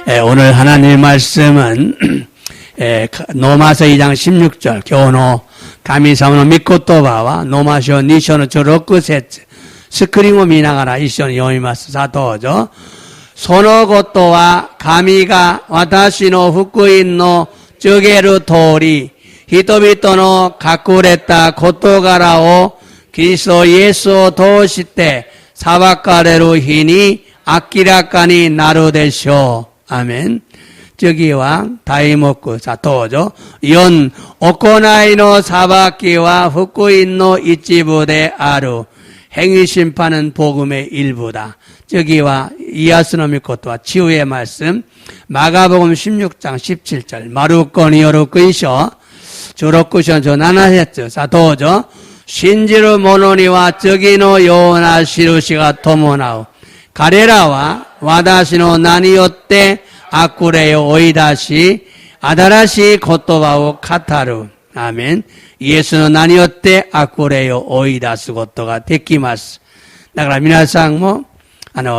오늘 하나님 말씀은 노마서 2장 16절 교노 가미사무노 미코토바와 노마쇼 니쇼노 저로쿠세츠 스크링오 미나가라 이쇼노 요이마스 사토죠. 소노고토와 가미가 와타시노 후쿠인노 쩌게루 토리 히토비토노 가쿠레타 고토가라오 그리스도 예수 도시때 사바카레루 히니 아키라카니 나루데쇼. 아멘. 저기와 다이모쿠 사토죠. 연 오코나이노 사바키와 후쿠인노 이치부데 아루. 행위심판은 복음의 일부다. 저기와 이야스노미코토와 치유의 말씀 마가복음 16장 17절 마루코니 요루쿠이쇼 조로쿠션 나나했죠. 사토죠. 신지루 모노니와 저기노 요나 시루시가 토모나우 가레라와 와다시노 나니요때 아쿠레요 오이다시 아다라시 고토바오 카타루. 아멘. 예수는 나니요때 아쿠레요 오이다스 고토가 데키마스. 나가라 미나상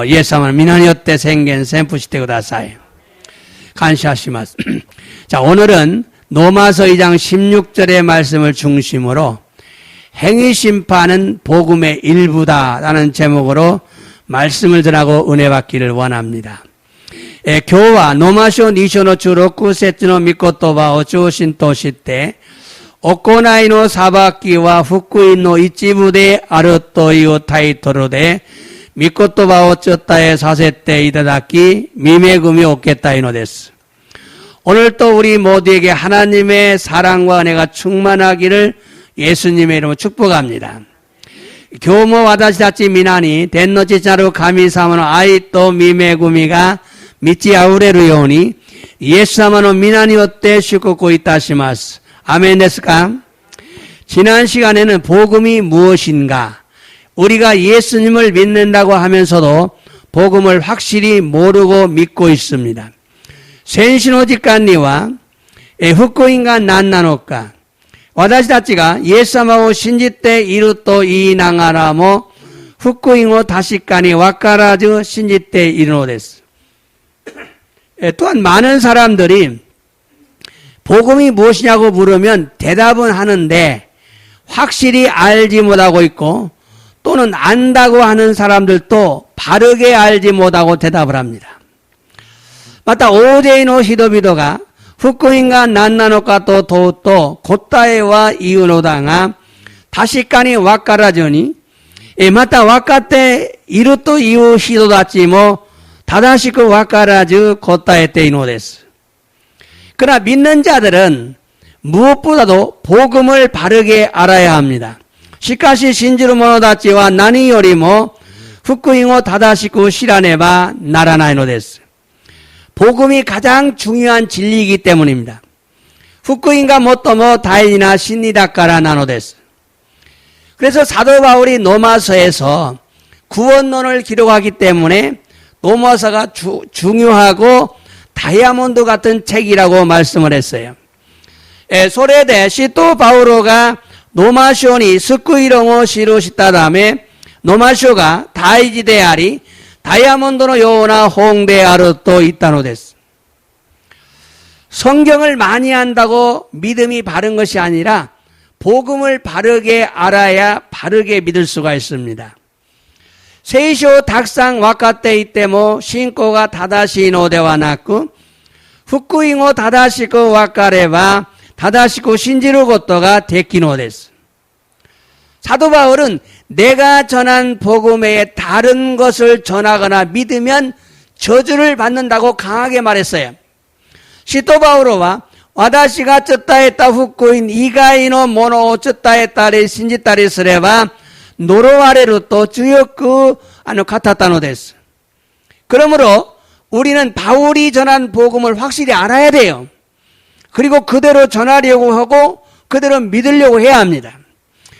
예수는 미나니요때 생겐 셈푸시테 구다사이. 간시하시마스. 자, 오늘은 노마서 2장 16절의 말씀을 중심으로 행위심판은 복음의 일부다라는 제목으로 말씀을 전하고 은혜 받기를 원합니다. 교와 노마쇼 니쇼노 주로쿠 세츠노 미코토바오 주신토시때 오코나이노 사바키와 후쿠인노 이치부데 아르토이오 타이토로데 미코토바오 쩌타에 사세때 이다다키 미메구미 오케타이노 데스. 오늘 또 우리 모두에게 하나님의 사랑과 은혜가 충만하기를 예수님의 이름으로 축복합니다. 교모 와다시다치 미나니 덴노치차루 가미사모노 아이또 미메구미가 미치 아우레루 요니 예수사모노 미나니오때 슈코코 이타시마스. 아멘 데스까? 지난 시간에는 복음이 무엇인가? 우리가 예수님을 믿는다고 하면서도 복음을 확실히 모르고 믿고 있습니다. 센시노지간니와 후쿠인가 난나노까 와다시다치가 예수様を 信じていると言いながらも福音を確かにわからず信じているのです。 또한 많은 사람들이 복음이 무엇이냐고 물으면 대답은 하는데 확실히 알지 못하고 있고 또는 안다고 하는 사람들도 바르게 알지 못하고 대답을 합니다. 마타 오데이노 히도비도가 후쿠인가 난나노카と問うと答えは言うのだが確かにわからずにまた分かっているという人たちも正しくわからず答えているのです。 그러나 믿는 자들은 무엇보다도 복음을 바르게 알아야 합니다. しかし信じる者たちは何よりも福音を正しく知らねばならないのです。 복음이 가장 중요한 진리이기 때문입니다. 후쿠인가 모토모 다인이나 신니다까라 나노데스. 그래서 사도 바울이 노마서에서 구원론을 기록하기 때문에 노마서가 중요하고 다이아몬드 같은 책이라고 말씀을 했어요. 소레데 시토 바우로가 노마쇼니 스쿠이롱오 시루시타 다음에 노마쇼가 다이지데아리 다이아몬드노 요나 홍대아르 또 있다노 데스. 성경을 많이 한다고 믿음이 바른 것이 아니라 복음을 바르게 알아야 바르게 믿을 수가 있습니다. 세이쇼 닥상 와카테 이때모 신고가 다다시노 데와 나쿠 후쿠잉오 다다시고 와카레바 다다시고 신지루 고토가 데키노 데스. 사도 바울은 내가 전한 복음 외에 다른 것을 전하거나 믿으면 저주를 받는다고 강하게 말했어요. 시토 바우로와 와다시가 쩌따에따 후쿠인 이가이노 모노 쩌따에따리 신지따리 스레바 노로아레루 또 주역구 카타타노 데스. 그러므로 우리는 바울이 전한 복음을 확실히 알아야 돼요. 그리고 그대로 전하려고 하고 그대로 믿으려고 해야 합니다.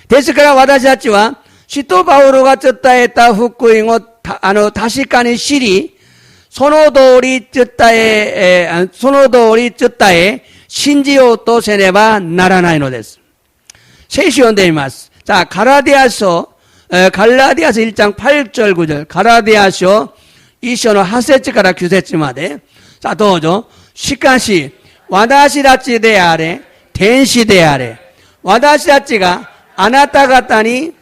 데스카라 와다시다치와 시토 바우로가 쩌따에따 후쿠잉오 다시까니 시리 소노도리 쩌따에 신지오 또 세네바 나라나이노 데스. 세시온데이마스. 자, 갈라디아서 1장 8절 9절 갈라디아서 2章の8節から9節までさあどうぞ。しかし、私たちであれ、天使であれ、私たちがあなた方に、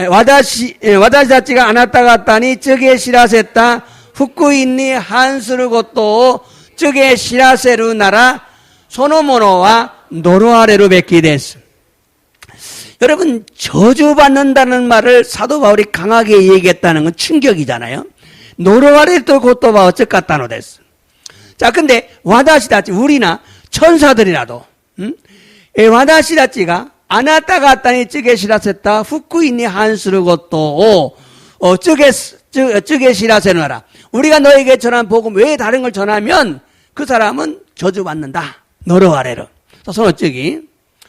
私たちがあなた方に告げ知らせた福音に反することを告げ知らせるなら、そのものは呪われるべきです。 여러분, 저주받는다는 말을 사도 바울이 강하게 얘기했다는 건 충격이잖아요. 노로와레토 고토바 어쩌겠다노 됐어. 자, 근데 와다시다치, 우리나 천사들이라도, 와다시다치가 아나타 가타니 쯔게 시라셌다 후쿠인니 한스르 것도 쯔게 시라세노라. 우리가 너에게 전한 복음 외에 다른 걸 전하면 그 사람은 저주받는다. 노로와레로. 손 어쩌기.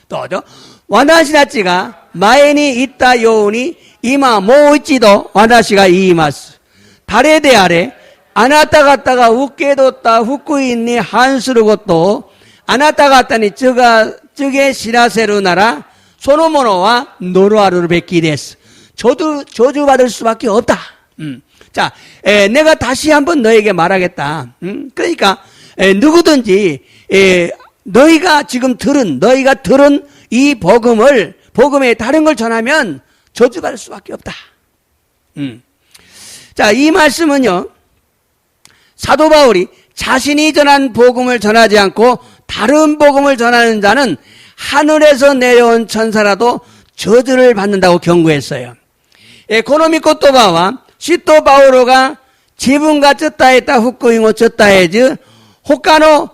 또죠. 私たちが前に言ったように、今もう一度私が言います。誰であれ、あなた方が受け取った福音に反することを、あなた方に告げ知らせるなら、そのものは呪われるべきです。저주받을 수밖에 없다. 자, 내가 다시 한번 너에게 말하겠다. 그러니까 누구든지 너희가 들은 이 복음에 다른 걸 전하면 저주받을 수밖에 없다. 자, 이 말씀은요, 사도 바울이 자신이 전한 복음을 전하지 않고 다른 복음을 전하는 자는 하늘에서 내려온 천사라도 저주를 받는다고 경고했어요. 고노미 코토바와 시토 바오로가 지분가 쩌따했다 후쿠잉오 쩌따해즈 호카노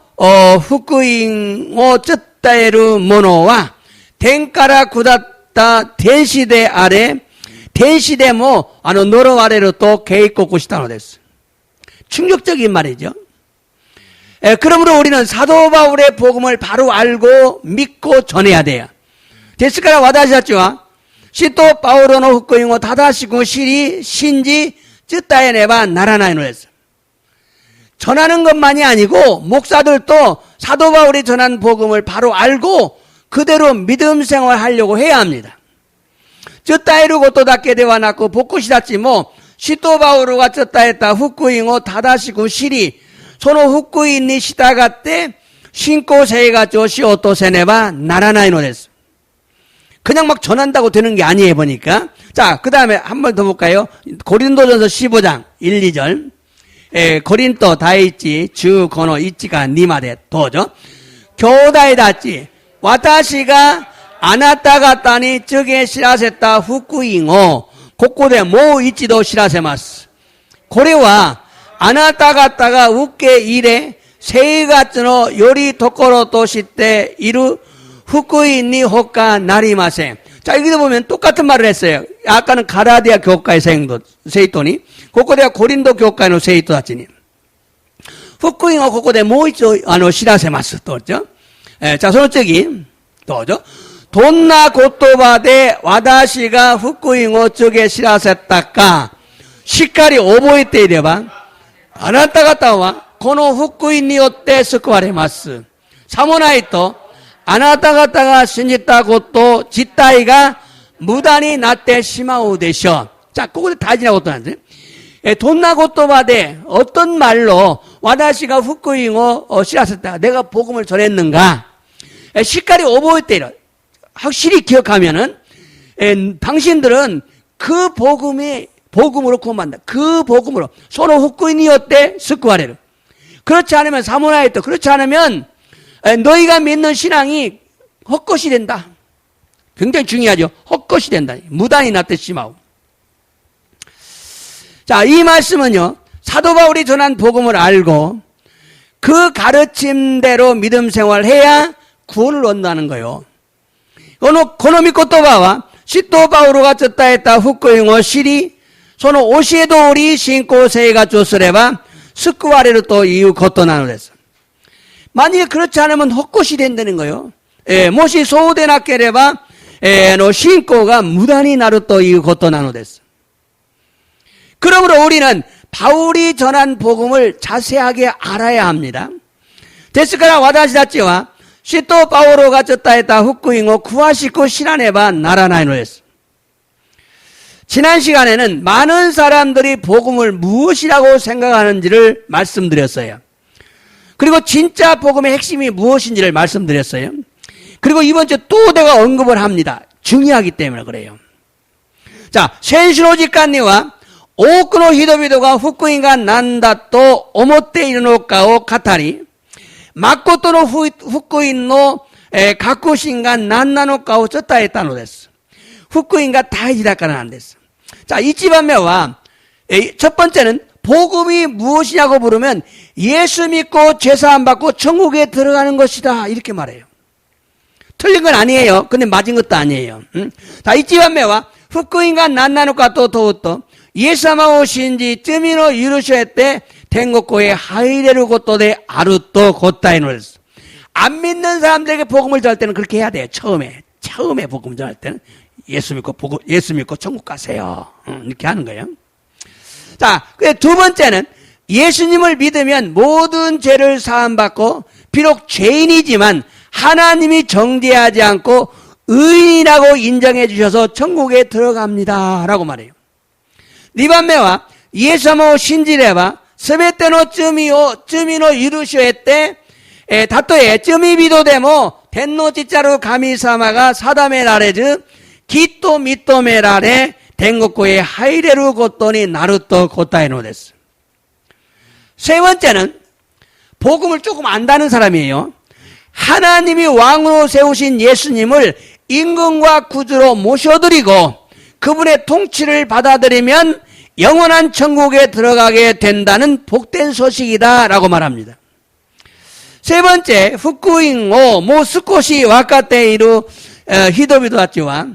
후쿠잉오 쩌따에르 모노와 덴카라 구다타 덴시대 아래 덴시대 모 노로 아래로 또 개입고 시다노 됐어. 충격적인 말이죠. 그러므로 우리는 사도 바울의 복음을 바로 알고 믿고 전해야 돼요. 데스카라 와다시다치와 시토 바오로노 후쿠잉오 다다시고 시리 신지 쯔따에네바 나라나이노 했어. 전하는 것만이 아니고 목사들도 사도 바울이 전한 복음을 바로 알고 그대로 믿음 생활하려고 해야 합니다. 쯔따에루 고토다케 대와나고 복구시다치 뭐 시토 바오로가 쯔따했다 후쿠잉오 다다시고 시리 소노 후쿠인니 시다가때 신고세가 조시 오토세네바 나라나이노 됐어. 그냥 막 전한다고 되는 게 아니에요, 보니까. 자, 그 다음에 한 번 더 볼까요? 고린도전서 15장 1, 2절. 고린도 다이치 주 고노 이치가 니마데 도죠. 교다에 닿지. 와타시가 아나타 가타니 쯔게 시라세타 후쿠잉오 고코데 모 이치도 시라세마스. 고래와 아나타 가타가 우케 이레 세이가츠노 요리 도코로 도시때 이루 후쿠인니 호카 나리마세. 자, 여기도 보면 똑같은 말을 했어요. 아까는 가라디아 교회의 세이토니, 고코데와 고린도 교회의 세이토 다치니. 후쿠잉어 고코데 모이초 시라세마스 또죠. 자, 소노적이 또죠. 돈나 고토바데 와다시가 후쿠잉어 쪽에 시라세타까 시카리 오보이테 이래봐. 아나타 가타와 고노 후쿠인니 오때 스쿠아레마스. 사모나이토あなた方が信じたこと自体が無駄になってしまうでしょう. 자, 그거 다지나 것도 안 돼. 돈나 고토바데 어떤 말로 와다시가 후쿠잉어 시라셨다. 내가 복음을 전했는가? 시카리 오보이 때려. 확실히 기억하면은 당신들은 그 복음으로 구원받는다. 그 복음으로 서로 후쿠인이었대 스쿠아레를. 그렇지 않으면 사모나이토. 그렇지 않으면 너희가 믿는 신앙이 헛것이 된다. 굉장히 중요하죠. 헛것이 된다. 무단히 나듯이 마오. 자, 이 말씀은요, 사도 바울이 전한 복음을 알고 그 가르침대로 믿음 생활해야 구원을 얻는다는 거예요. 고노미 코토바와 시토 바오로가 쩌따했다 후쿠잉오 시리 소노 오시에도 우리 신고 세이가 조스레바 스쿠아레로 또 이유 고토나노 됐어. 만약에 그렇지 않으면 헛것이 된다는 거예요. 모시 소우데나케레바 신고가 무단히 나루 또 이유 고토나노 됐어. 그러므로 우리는 바울이 전한 복음을 자세하게 알아야 합니다. 데스카라 와다시다치와 시토 바오로가 쩌따했다 후쿠잉오 구하시코 시라네바 나라나이노 했어. 지난 시간에는 많은 사람들이 복음을 무엇이라고 생각하는지를 말씀드렸어요. 그리고 진짜 복음의 핵심이 무엇인지를 말씀드렸어요. 그리고 이번 주에 또 내가 언급을 합니다. 중요하기 때문에 그래요. 자, 센시노 직관니와 오크노 히도비도가 후쿠인가 난다또 오모테 이르노카오 카타리 마코토노 후쿠인노 가쿠신가 난나노카오 쩌따했다노 데스. 후쿠인가 다이지다까는 안 됐어. 자, 이치반매와 첫 번째는 복음이 무엇이냐고 물으면 예수 믿고 죄사함 받고 천국에 들어가는 것이다. 이렇게 말해요. 틀린 건 아니에요. 근데 맞은 것도 아니에요. 자, 이치반매와 후쿠인가 난나노카 또 도우또 예사마 오신지 쯔미노 유르쇼에 텐고코에 하이레루 고토데 아루또 고타이노레스. 안 믿는 사람들에게 복음을 전할 때는 그렇게 해야 돼요. 처음에 복음 전할 때는 예수 믿고 천국 가세요. 이렇게 하는 거예요. 자, 두 번째는 예수님을 믿으면 모든 죄를 사함받고 비록 죄인이지만 하나님이 정죄하지 않고 의인이라고 인정해 주셔서 천국에 들어갑니다. 라고 말해요. 니반메와 예수모 신지레바 스베테노 쯔미노 이루쇼에때 다토에 쯔미비도데모 텐노 지자루 가미사마가 사다메라레즈 기토 미토메라레 댕고코에 하이레루 고토니 나루토 고타이노데스. 세 번째는 복음을 조금 안다는 사람이에요. 하나님이 왕으로 세우신 예수님을 임금과 구주로 모셔드리고 그분의 통치를 받아들이면 영원한 천국에 들어가게 된다는 복된 소식이다 라고 말합니다. 세 번째, 후쿠잉오 모스코시 와카테이루 히도비도 아치와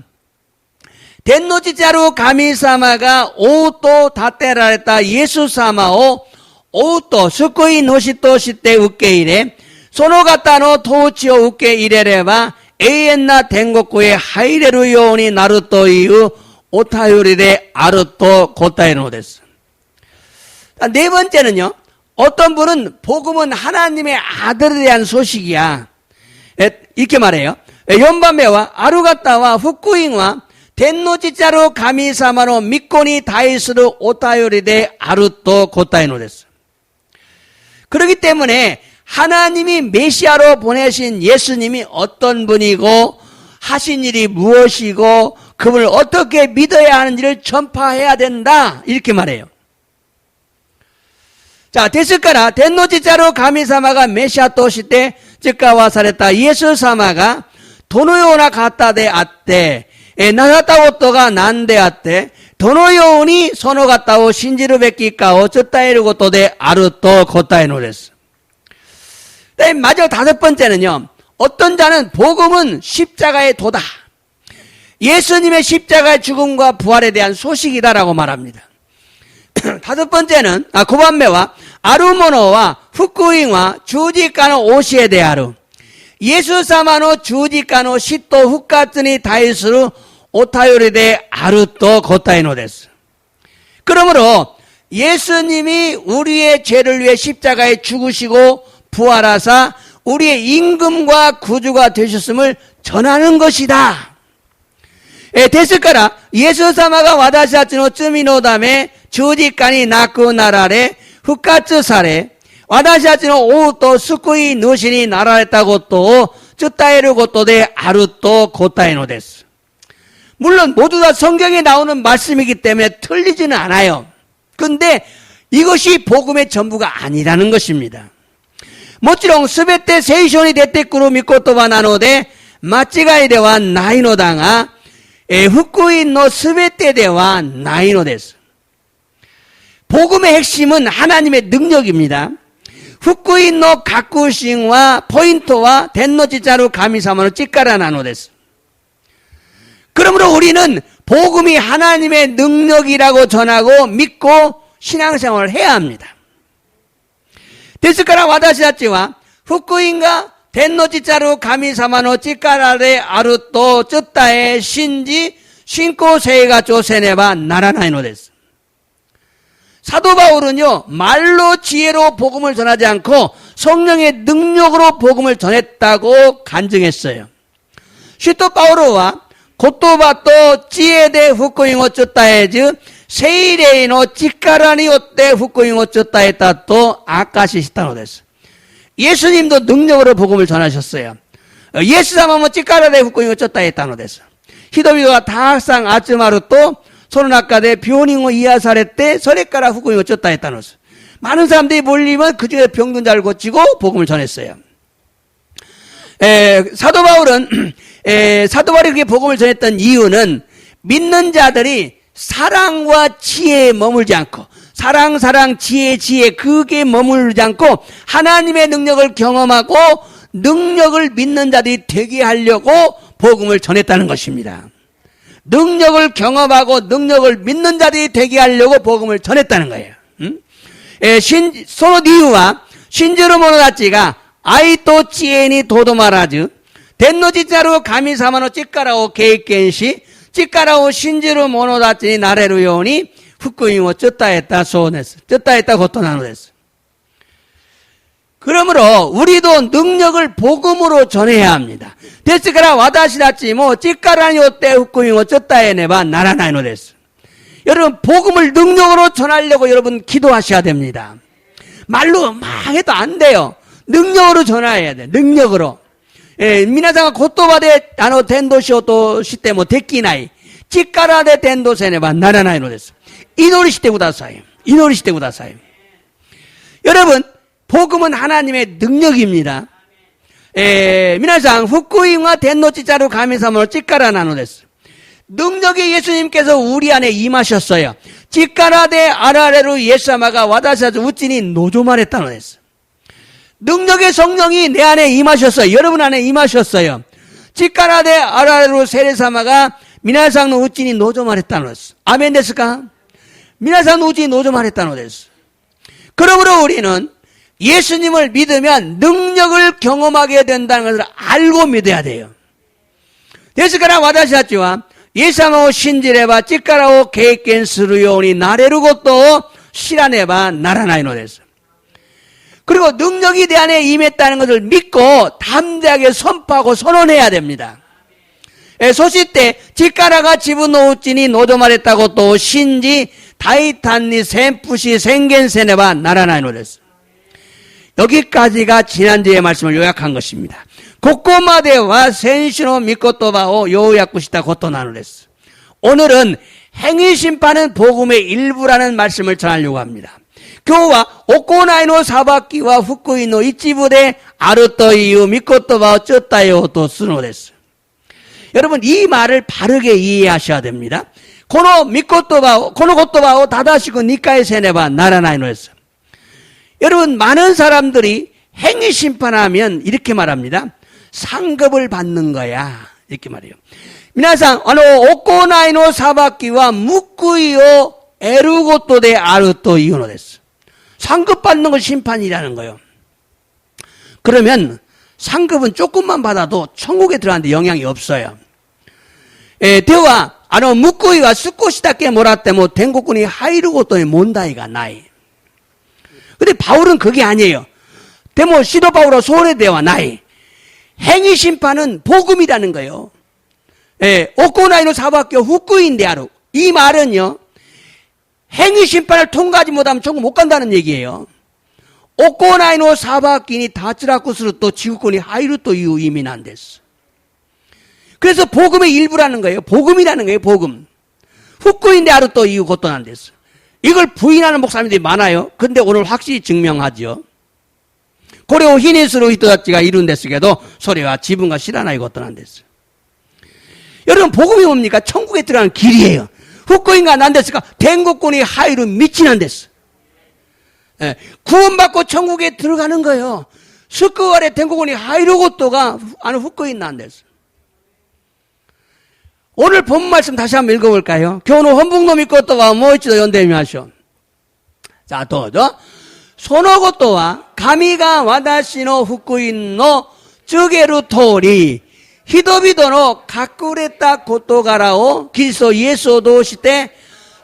덴노지자루 가미사마가 오또 다테라레타 예수사마오 오또 스코인 호시토 시테 우케이레 소노가타노 토우치오 우케이레레바 에이엔나 댕고쿠에 하이레루 요온이 나루토 이유 오타요리레 아루토 고타이노 데스. 네 번째는요. 어떤 분은 복음은 하나님의 아들에 대한 소식이야. 이렇게 말해요. 연밤에와 아루가타와 후쿠잉와 덴노지자로 가미사마노 미코니 다이스루 오타요리레 아루토 고타이노 데스. 그렇기 때문에 하나님이 메시아로 보내신 예수님이 어떤 분이고 하신 일이 무엇이고 그분을 어떻게 믿어야 하는지를 전파해야 된다. 이렇게 말해요. 자, 데스카라 덴노지자로 가미사마가 메시아 또시때 즉가와 사랬다 예수사마가 도노요나 갔다데 아때 나사타오토가 난데 아때 도노요니 소노가타오 신지루 베끼까오 쩌따이르고토데 아루토 고타이노레스. 마지막 다섯 번째는요. 어떤 자는 복음은 십자가의 도다. 예수님의 십자가의 죽음과 부활에 대한 소식이다라고 말합니다. 다섯 번째는 고반매와 아루모노와 후쿠잉와 주지카노 오시에 대하루 예수사마노 주지카노 시토 후카츠니 다이스루 오타요리데 아루토 고타이노 데스. 그러므로 예수님이 우리의 죄를 위해 십자가에 죽으시고 부활하사 우리의 임금과 구주가 되셨음을 전하는 것이다. 데스카라 예수사마가 와다시아츠노 쯔미노담에 주지카니 나쿠나라레 후카츠사레 와다시아츠노 오우토 스쿠이 누시니 나라랬다고 또 쯔따에르고 또데 아루토 고타이노 데스. 물론 모두 다 성경에 나오는 말씀이기 때문에 틀리지는 않아요. 근데 이것이 복음의 전부가 아니라는 것입니다. 모찌롱 스베테 세이션이 데테꾸로 미코토바 나노데 마찌가이데와 나이노다가 후쿠인노 스베테데와 나이노 데스. 복음의 핵심은 하나님의 능력입니다. 후쿠인노 가쿠싱과 포인토와 덴노지자루 가미사마노 찌까라 나노 데스. 그러므로 우리는 복음이 하나님의 능력이라고 전하고 믿고 신앙생활을 해야 합니다. 데스카라 와다시다치와 후쿠인가 덴노지자루 가미사마노 찌까라레 아루토 쩌따에 신지 신코세이가 조세네바 나라나이노 데스. 사도 바울은요 말로 지혜로 복음을 전하지 않고 성령의 능력으로 복음을 전했다고 간증했어요. 시토 바오로와 고토바토 지혜대 후쿠잉오 쩌따에즈 세이레이노 찌까라니 오떼 후쿠잉오 쩌따에따 또 아까시 시타노 데스. 예수님도 능력으로 복음을 전하셨어요. 예수様も 力で福音を伝えたのです。人々はたくさん集まると、その中で病人を癒されて、それから福音を伝えたのです。 많은 사람들이 몰리면 그 중에 병든 자를 고치고 복음을 전했어요. 사도 바울은 사도 바울이 그렇게 복음을 전했던 이유는 믿는 자들이 사랑과 지혜에 머물지 않고 사랑 지혜 그게 머물지 않고 하나님의 능력을 경험하고 능력을 믿는 자들이 되게 하려고 복음을 전했다는 것입니다. 능력을 경험하고 능력을 믿는 자들이 되게 하려고 복음을 전했다는 거예요. その理由は信じる者たちが愛と知恵にとどまらず天の父なる神様の力を経験し力を信じる者たちになれるように福音を伝えたそうです。伝えたことなのです。 그러므로 우리도 능력을 복음으로 전해야 합니다. ですから私たちも力によって福音を伝えねばならないのです。 여러분 복음을 능력으로 전하려고 여러분 기도하셔야 됩니다. 말로 막 해도 안 돼요. 능력으로 전해야 돼. 능력으로. 皆さんが言葉で伝道しようとしてもできない。力で伝道せねばならないのです。祈りしてください。祈りしてください。 여러분 복음은 하나님의 능력입니다. 皆さん福音は天の父なる神様の力なのです。 능력의 예수님께서 우리 안에 임하셨어요. 力であられる 예수様が 私たちうちに 노조말했다는 것이었어요. 능력의 성령이 내 안에 임하셨어요. 여러분 안에 임하셨어요. 力であられる 세례사마가 皆さんのうちに 노조말했다는 것이었어요. 아멘ですか? 皆さんのうちに 노조말했다는 것이었어요. 그러므로 우리는 예수님을 믿으면 능력을 경험하게 된다는 것을 알고 믿어야 돼요. ですから私たちは イエス様を信じれば力を経験するようになれることを知らねばならないのです。 그리고 능력이 내 안에 임했다는 것을 믿고 담대하게 선포하고 선언해야 됩니다. そして力が自分のうちに望まれたことを信じ大胆に宣布し宣言せねばならないのです。 여기까지가 지난주의 말씀을 요약한 것입니다. ここまでは先週の御言葉を要約したことなのです。 오늘은 행위 심판은 복음의 일부라는 말씀을 전하려고 합니다. 今日は行いの裁きは福音の一部であるという御言葉を伝えようとするのです。 여러분 이 말을 바르게 이해하셔야 됩니다. この言葉を正しく理解せねばならないのです。 여러분 많은 사람들이 행위 심판하면 이렇게 말합니다. 상급을 받는 거야. 이렇게 말해요. 皆さん、行いの裁きは報いを得ることであるというのです。 상급 받는 건 심판이라는 거예요. 그러면 상급은 조금만 받아도 천국에 들어가는데 영향이 없어요. では、報いは少しだけもらっても天国に入ることに問題がない。 근데 바울은 그게 아니에요. でも 시도 바울은 소외되어ない. 행위 심판은 복음이라는 거예요. 行いの裁きは福音である. 이 말은요. 행위 심판을 통과하지 못하면 천국 못 간다는 얘기예요. 行いの裁きに脱落すると地獄に入るという意味なんです. 그래서 복음의 일부라는 거예요. 복음이라는 거예요. 복음.福音であるということなんです. 이걸 부인하는 목사님들이 많아요. 근데 오늘 확실히 증명하죠. これを否認する人たちがいるんですけどそれは自分が知らないことなんです. 여러분 복음이 뭡니까? 천국에 들어가는 길이에요. 福音が何ですか?天国に入る道なんです. 구원받고 천국에 들어가는 거예요. 救われ天国に入ることが福音なんです. 오늘 본 말씀 다시 한번 읽어볼까요? 今日の本文の御言葉をもう一度読んでみましょう. 자, どうぞ. そのことは神が私の福音の告げる通り人々の隠れた事柄をキリストイエスを通して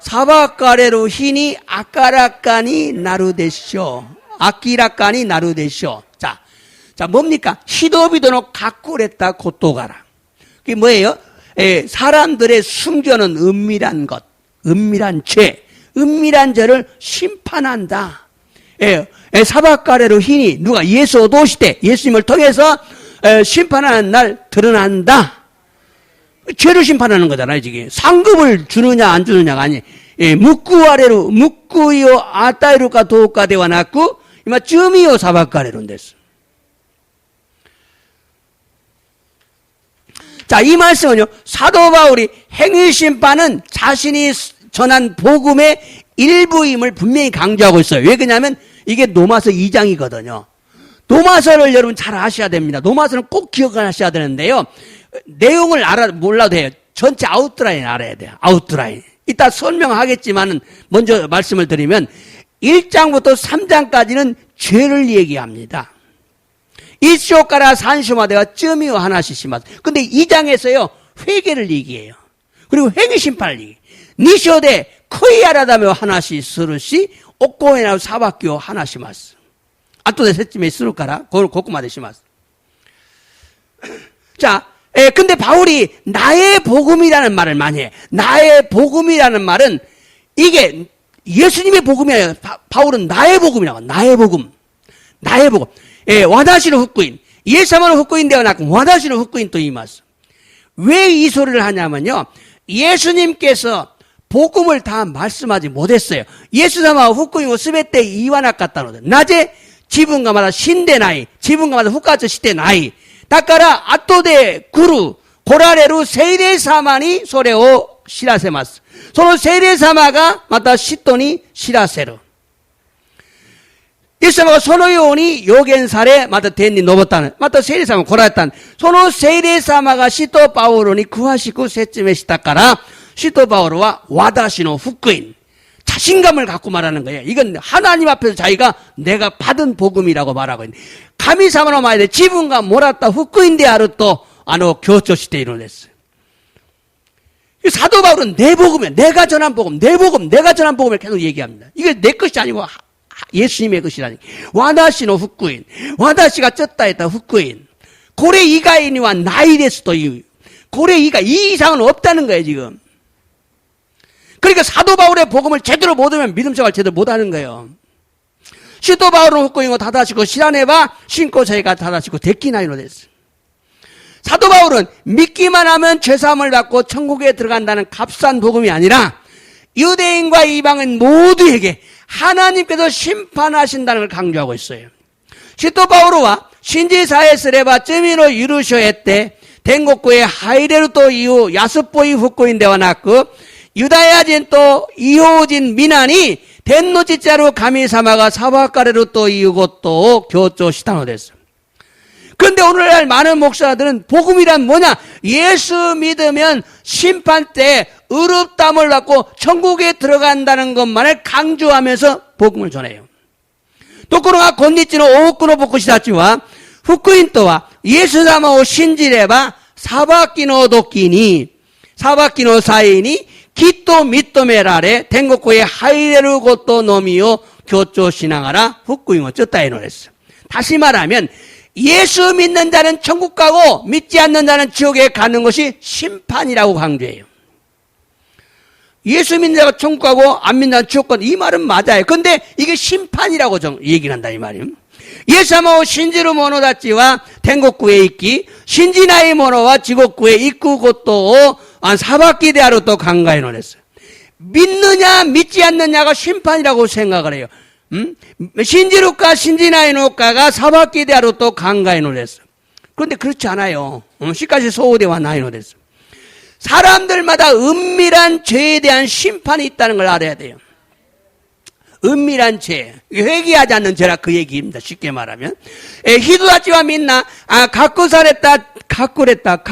裁かれる日に明らかになるでしょう. 明らかになるでしょう. 자, 뭡니까? 人々の隠れた事柄. 그게 뭐예요? 사람들의 숨겨놓은 은밀한 것, 은밀한 죄, 은밀한 죄를 심판한다. 사박가래로 희니 누가 예수 오시되 예수님을 통해서 심판하는 날 드러난다. 죄를 심판하는 거잖아요. 지금 상급을 주느냐 안 주느냐가 아니. 묵구 아래로 묵구이요 아따이루까 도우까 대와 났고 이마 쯤이요 사박가래로 됐어. 자, 이 말씀은요, 사도 바울이 행위심판은 자신이 전한 복음의 일부임을 분명히 강조하고 있어요. 왜 그러냐면 이게 로마서 2장이거든요. 로마서를 여러분 잘 아셔야 됩니다. 로마서는 꼭 기억하셔야 되는데요. 내용을 몰라도 돼요. 전체 아웃라인 알아야 돼요. 아웃라인. 이따 설명하겠지만은 먼저 말씀을 드리면 1장부터 3장까지는 죄를 얘기합니다. 이쇼가라 산쇼마대가 쯤이요 하나씩 심하다. 근데 2장에서요, 회개를 얘기해요. 그리고 회개심판을 얘기해요. 니쇼대 크이아라다며 하나씩 쓰르시, 옥고에나 사박교 하나씩 마스. 아또내 셋쯤에 쓰르까라, 고구마대 심마스. 자, 근데 바울이 나의 복음이라는 말을 많이 해. 나의 복음이라는 말은 이게 예수님의 복음이 아니라 바울은 나의 복음이라고. 나의 복음. 나의 복음. 와다시노 후쿠인. 이에사마노 후쿠인 되어 났고, 와다시노 후쿠인 또 이마스. 왜 이 소리를 하냐면요. 예수님께서 복음을 다 말씀하지 못했어요. 예수様は 福音をすべて言わなかったので。なぜ自分がまだ死んでない。自分がまだ復活してない。だから後で来られる聖霊様にそれを知らせます。その聖霊様がまた使徒に知らせる。イエス様がそのように予言され、また天に昇ったの。また聖霊様が来られたの。その聖霊様が使徒パウロに詳しく説明したから、使徒パウロは와다시노福音. 자신감을 갖고 말하는 거예요. 이건 하나님 앞에서 자기가 내가 받은 복음이라고 말하고 있는. 가미사마노 마에데 지분가 몰았다 후쿠인데 아르또 교조시대 이뤄냈어요. 사도 바울은 내 복음이야. 내가 전한 복음, 내 복음, 내가 전한 복음을 계속 얘기합니다. 이게 내 것이 아니고 예수님의 것이라니. 와다시노 후쿠인. 와다시가 쪘다 했다 후쿠인. 고래 이가인이와 나이데스도 고래 이가 이 이상은 없다는 거예요, 지금. 그러니까 사도 바울의 복음을 제대로 못 하면 믿음 생활 제대로 못 하는 거예요. 시도 바울은 후쿠인고 다다시고 시라네바 신고 저희가 다다시고 데키나이노 됐어요. 사도 바울은 믿기만 하면 죄사함을 받고 천국에 들어간다는 값싼 복음이 아니라 유대인과 이방인 모두에게 하나님께서 심판하신다는 걸 강조하고 있어요. 시도 바울과 신지사에스레바 쯔미노 유루쇼에天国へ 入れるという安っぽい福音ではなく、ユダヤ人と異邦人皆に天の父なる神様が裁かれるということを強調したのです。그런데 오늘날 많은 목사들은 복음이란 뭐냐? 예수 믿으면 심판 때 의롭다함을 받고 천국에 들어간다는 것만을 강조하면서 복음을 전해요. ところが今日の多くの牧師たちは福音とはイエス様を信じれば裁きの時に裁きの際にきっと認められ天国へ入れることのみを強調しながら福音を전했다のです. 다시 말하면 예수 믿는 자는 천국 가고 믿지 않는 자는 지옥에 가는 것이 심판이라고 강조해요. 예수 믿는 자가 천국 가고 안 믿는 자는 지옥 가는 이 말은 맞아요. 근데 이게 심판이라고 얘기를 한다 이 말이에요. イエス様を信じる者たちは天国へ行き、信じない者は地獄へ行くことを裁きであると考えるのです。 믿느냐 믿지 않느냐가 심판이라고 생각을 해요. 信じるか信じないのかが裁きであると考えるのです. 그런데 그렇지 않아요. しかしそうではないのです. 사람들마다 은밀한 죄에 대한 심판이 있다는 걸 알아야 돼요. 은밀한 죄, 회개하지 않는 죄라 그 얘기입니다. 쉽게 말하면. 히도다치와 민나, 각구랬다,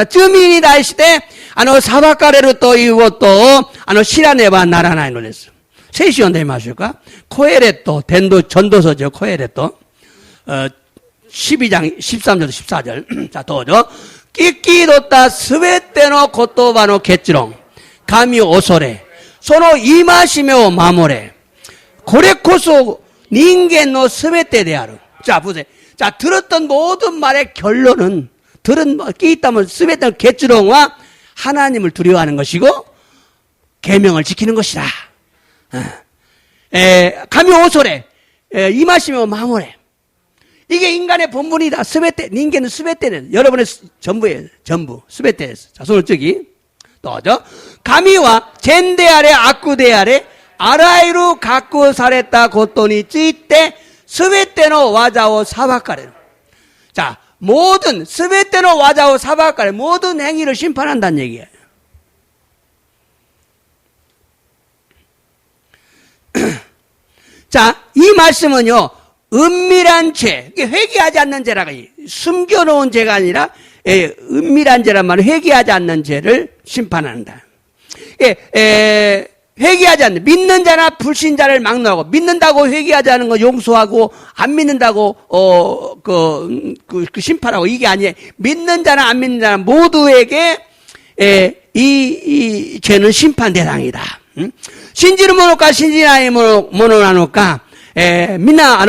쯔민이 다시대, 사바카레를 또 이것도, 시라네바 나라나이 노랬어. 세시온 대마실까? 코에레또, 전도서죠, 코에레또. 12장, 13절, 14절. 자, 도죠. 끼끼도다 스베테노 고토바노 겟지롱, 감히 오소레, 소노 이마시며 마모레, 고레코소 닌겐노 스베테 대하루. 자, 보세요. 자, 들었던 모든 말의 결론은, 끼있다면 스베테노 겟지롱과 하나님을 두려워하는 것이고, 계명을 지키는 것이다. 감히 오소레, 이 말씀이 마무리. 이게 인간의 본분이다. 스베테, 인간은 스베테는 여러분의 전부예요. 전부. 스베테에서. 자, 손을 저기. 또죠. 가미와 젠데 아래 아쿠데 아래 아라이루 갖고 살았다 고토니 찌때 스베테노 와자오 사바카레. 자, 모든 스베테노 와자오 사바카레 모든 행위를 심판한다는 얘기예요. 자, 이 말씀은요. 은밀한 죄, 회개하지 않는 죄라고, 숨겨놓은 죄가 아니라, 은밀한 죄란 말은 회개하지 않는 죄를 심판한다. 회개하지 않는, 믿는 자나 불신자를 막론하고, 믿는다고 회개하지 않는 거 용서하고, 안 믿는다고, 심판하고, 이게 아니에요. 믿는 자나 안 믿는 자나 모두에게, 이 죄는 심판 대상이다. 신지르 모노까 신지나이 모노나노까, 미나,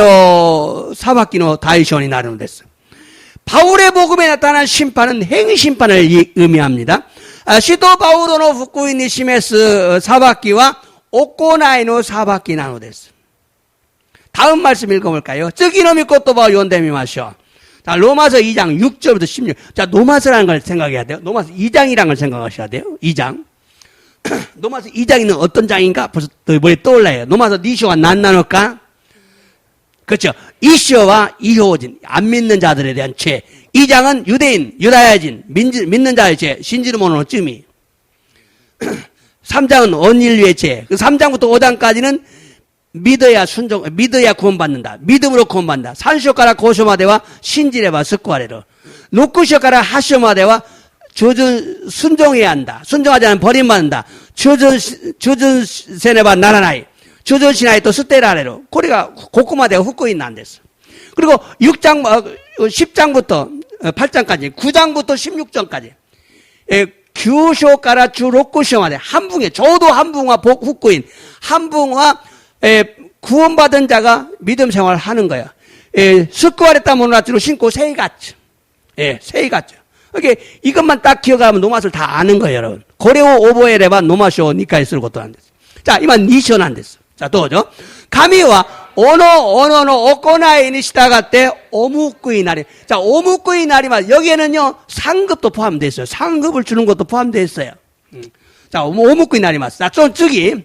사바키노 다이션이 나누는 데서. 바울의 복음에 나타난 심판은 행위 심판을 의미합니다. 시도 바우도노 후쿠이니 시메스 사바키와 오코나이노 사바키 나누 데서. 다음 말씀 읽어볼까요? 쯔기노미 꽃도바 요온데미 마셔. 자, 로마서 2장 6절부터 16. 자, 노마서라는 걸 생각해야 돼요. 노마서 2장이라는 걸 생각하셔야 돼요. 2장. 노마서 2장이는 어떤 장인가? 벌써 머리에 떠올라요. 노마서 니쇼와 난나노까? 그렇죠. 이쇼와 이효진, 안 믿는 자들에 대한 죄. 2장은 유대인, 유다야진, 믿는 자의 죄, 신지르모노 쯤이. 3장은 온 인류의 죄. 3장부터 5장까지는 믿어야 구원받는다. 믿음으로 구원받는다. 산쇼카라 고쇼마데와 신지레바 스쿠아레로. 노쿠쇼카라 하쇼마데와 순종해야 한다. 순종하지 않으면 버림받는다. 주준세네바 나라나이. 주전신하에 또 스테라레로. 고리가 고쿠마데가 후쿠인 난댔어. 그리고 10장부터 8장까지, 9장부터 16장까지. 규쇼가라 주로쿠쇼마데. 한붕에, 저도 한붕과 후쿠인. 한붕과 구원받은 자가 믿음 생활을 하는 거야. 스쿠아레타 모노라치로 신고 세이가츠. 세이가츠. 이것만 딱 기억하면 노마스를 다 아는 거예요, 여러분. 고레오 오보에레바 노마쇼 니카에 쓸 것도 안 됐어. 자, 이만 니쇼는 안 됐어. 자, 또죠. 가미와 오노노 오코나이니 시다가때 오무꾸이 날이. 자, 오무꾸이 날이면 여기에는요 상급도 포함되어 있어요. 상급을 주는 것도 포함되어 있어요. 자, 오무꾸이 날이마스. 자, 좀 저기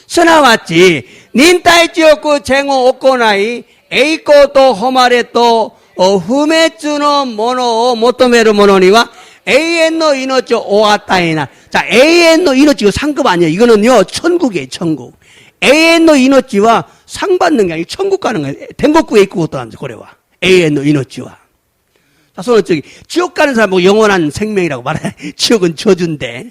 스나와치 닌타이치오쿠 쟁오 오코나이 에이코토 호마레토 후메츠노 모노 모토메르 모노니와 에이엔노 이노치 오아타이나. 자, 에이엔노 이노치가 상급 아니에요. 이거는요, 천국이에요, 천국. 에이엔노 이노치와 상 받는 게 아니고 천국 가는 거예요.天国에 있고 것도 안 돼, 고래와. 에이엔노 이노치와. 자, 손을 저기, 지옥 가는 사람 뭐 영원한 생명이라고 말해. 지옥은 저주인데.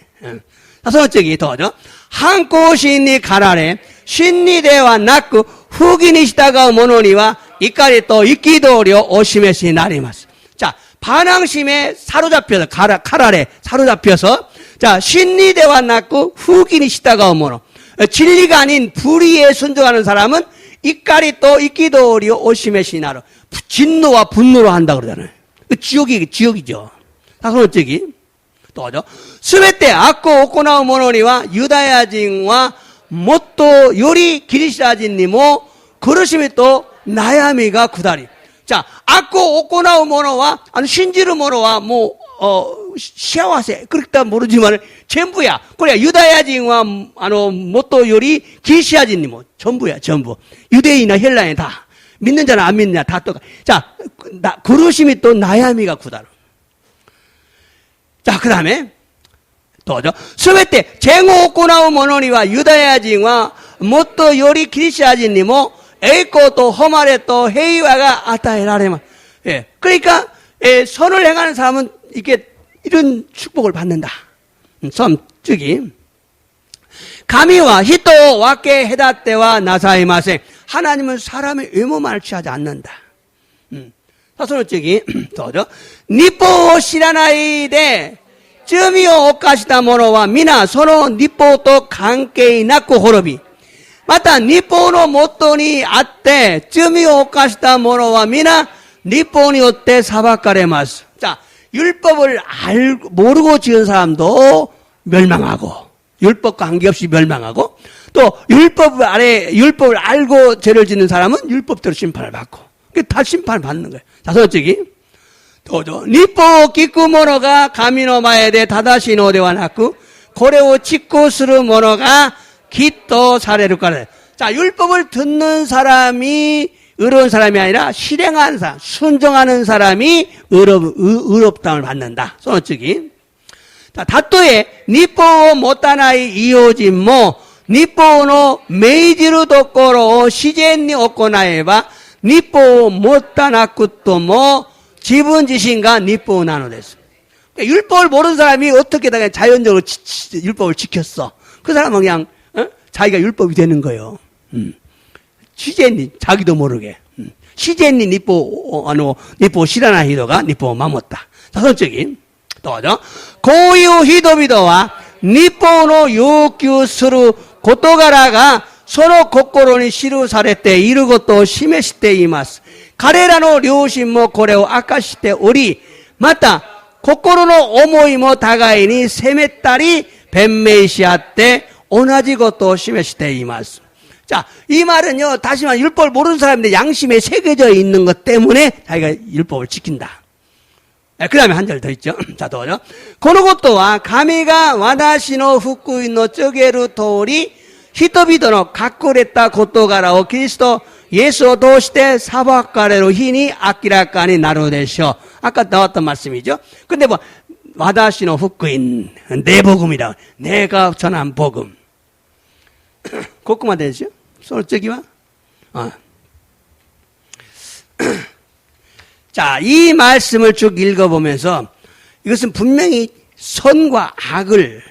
자, 손을 저기, 더죠. 한코신니 가라레, 신니대와 낙구, 후기니시다가 모노니와 이까리 또 이끼도려 오시메시 나리마스. 자, 반항심에 사로잡혀서, 카라레 사로잡혀서, 자, 신리대와 낳고 후기니 시다가 오모노. 진리가 아닌 불의에 순종하는 사람은 이까리 또 이끼도리오 오시메시나로. 진노와 분노로 한다 그러잖아요. 지옥이죠. 다 그런 저기. 또죠. 스베테 아코 오코나우 모노니와 유다야진과 모토 요리 기리시아진니모 그러시면 또 나야미가 구다리. 자, 아코 오코나우 모노와 신지르 모노와 시아와세 그렇다 모르지만 전부야. 그래 유다야진과 모토 요리 기시아진니모 전부야, 전부. 유대인이나 헬라인 다 믿는 자나 안 믿는 자 다 똑같아. 자, 그러심이 또 나야미가 구다로. 자, 그 다음에, 또죠. 스웨테, 쟁오 오코나우 모노니와 유다야진과 모토 요리 기리시아진니모 에이코 또 허마레 또 헤이와가 아타에라레마. 예. 그러니까, 선을 행하는 사람은 이런 축복을 받는다. 저기. 가미와 히토 와케 헤다테와 나사이마세. 하나님은 사람의 외모만을 취하지 않는다. 사소는 저기, 또죠. 니포 시라나이데, 쯔미오 오카시다 모노와 미나, 소노 니포 또 관계이 낳고 호로비. 맞다, 니포노 모토니 아때, 쯔미오 오카시다 모노와 미나, 니포니 오때 사바카레마스. 자, 율법을 모르고 지은 사람도 멸망하고, 율법과 관계없이 멸망하고, 또 율법을 알고 죄를 짓는 사람은 율법대로 심판을 받고. 다 심판을 받는 거예요. 자, 솔직히. 도저. 니뽀 기쿠모노가 가미노마에데 다다시노데와 나쿠 고레오 치쿠스르 모노가 기또 사레루까레. 자, 율법을 듣는 사람이 의로운 사람이 아니라 실행하는 사람, 순종하는 사람이 의롭다움을 받는다. 솔직히. 자, 다또에 니뽀 못다나이 이오진모 니뽀노 메이지루 도코로 시젠니 오코나에바 니뽀 못다나쿠토모 지분 지신가 니뽀 나노데스. 그러니까 율법을 모르는 사람이 어떻게 다 자연적으로 율법을 지켰어. 그 사람은 그냥 자기가 율법이 되는 거예요. 시젠니 자기도 모르게. 시젠니 니뽀 시라나 히도가 니뽀 마모다. 자, 솔직히 또죠. 고유 히도비도와 니뽀노 요큐스루 고토가라가 서로 고코로니 시루사레때 이루고또 시메시때 이마스. 가레라노 료신모 고레오 아카시때 오리 맞다. 고코로노 오모이모 다가이니 세메따리 벤메이시아때 오나지고또 시메시때 이마스. 자, 이 말은요, 다시 말해, 율법을 모르는 사람인데 양심에 새겨져 있는 것 때문에 자기가 율법을 지킨다. 그 다음에 한 절 더 있죠. 자, 또죠. 고노고토와 가미가 와다시노 후쿠이노 쩌게루 토리 히토비도노 가꾸레타 고토가라오 그리스도 예수を通して裁かれる日に明らかになるでしょう. 아까 나왔던 말씀이죠. 근데 뭐, 와다시노 후쿠인, 내 복음이다. 내가 전한 복음. 고구마 되죠? 솔직히와? 자, 이 말씀을 쭉 읽어보면서 이것은 분명히 선과 악을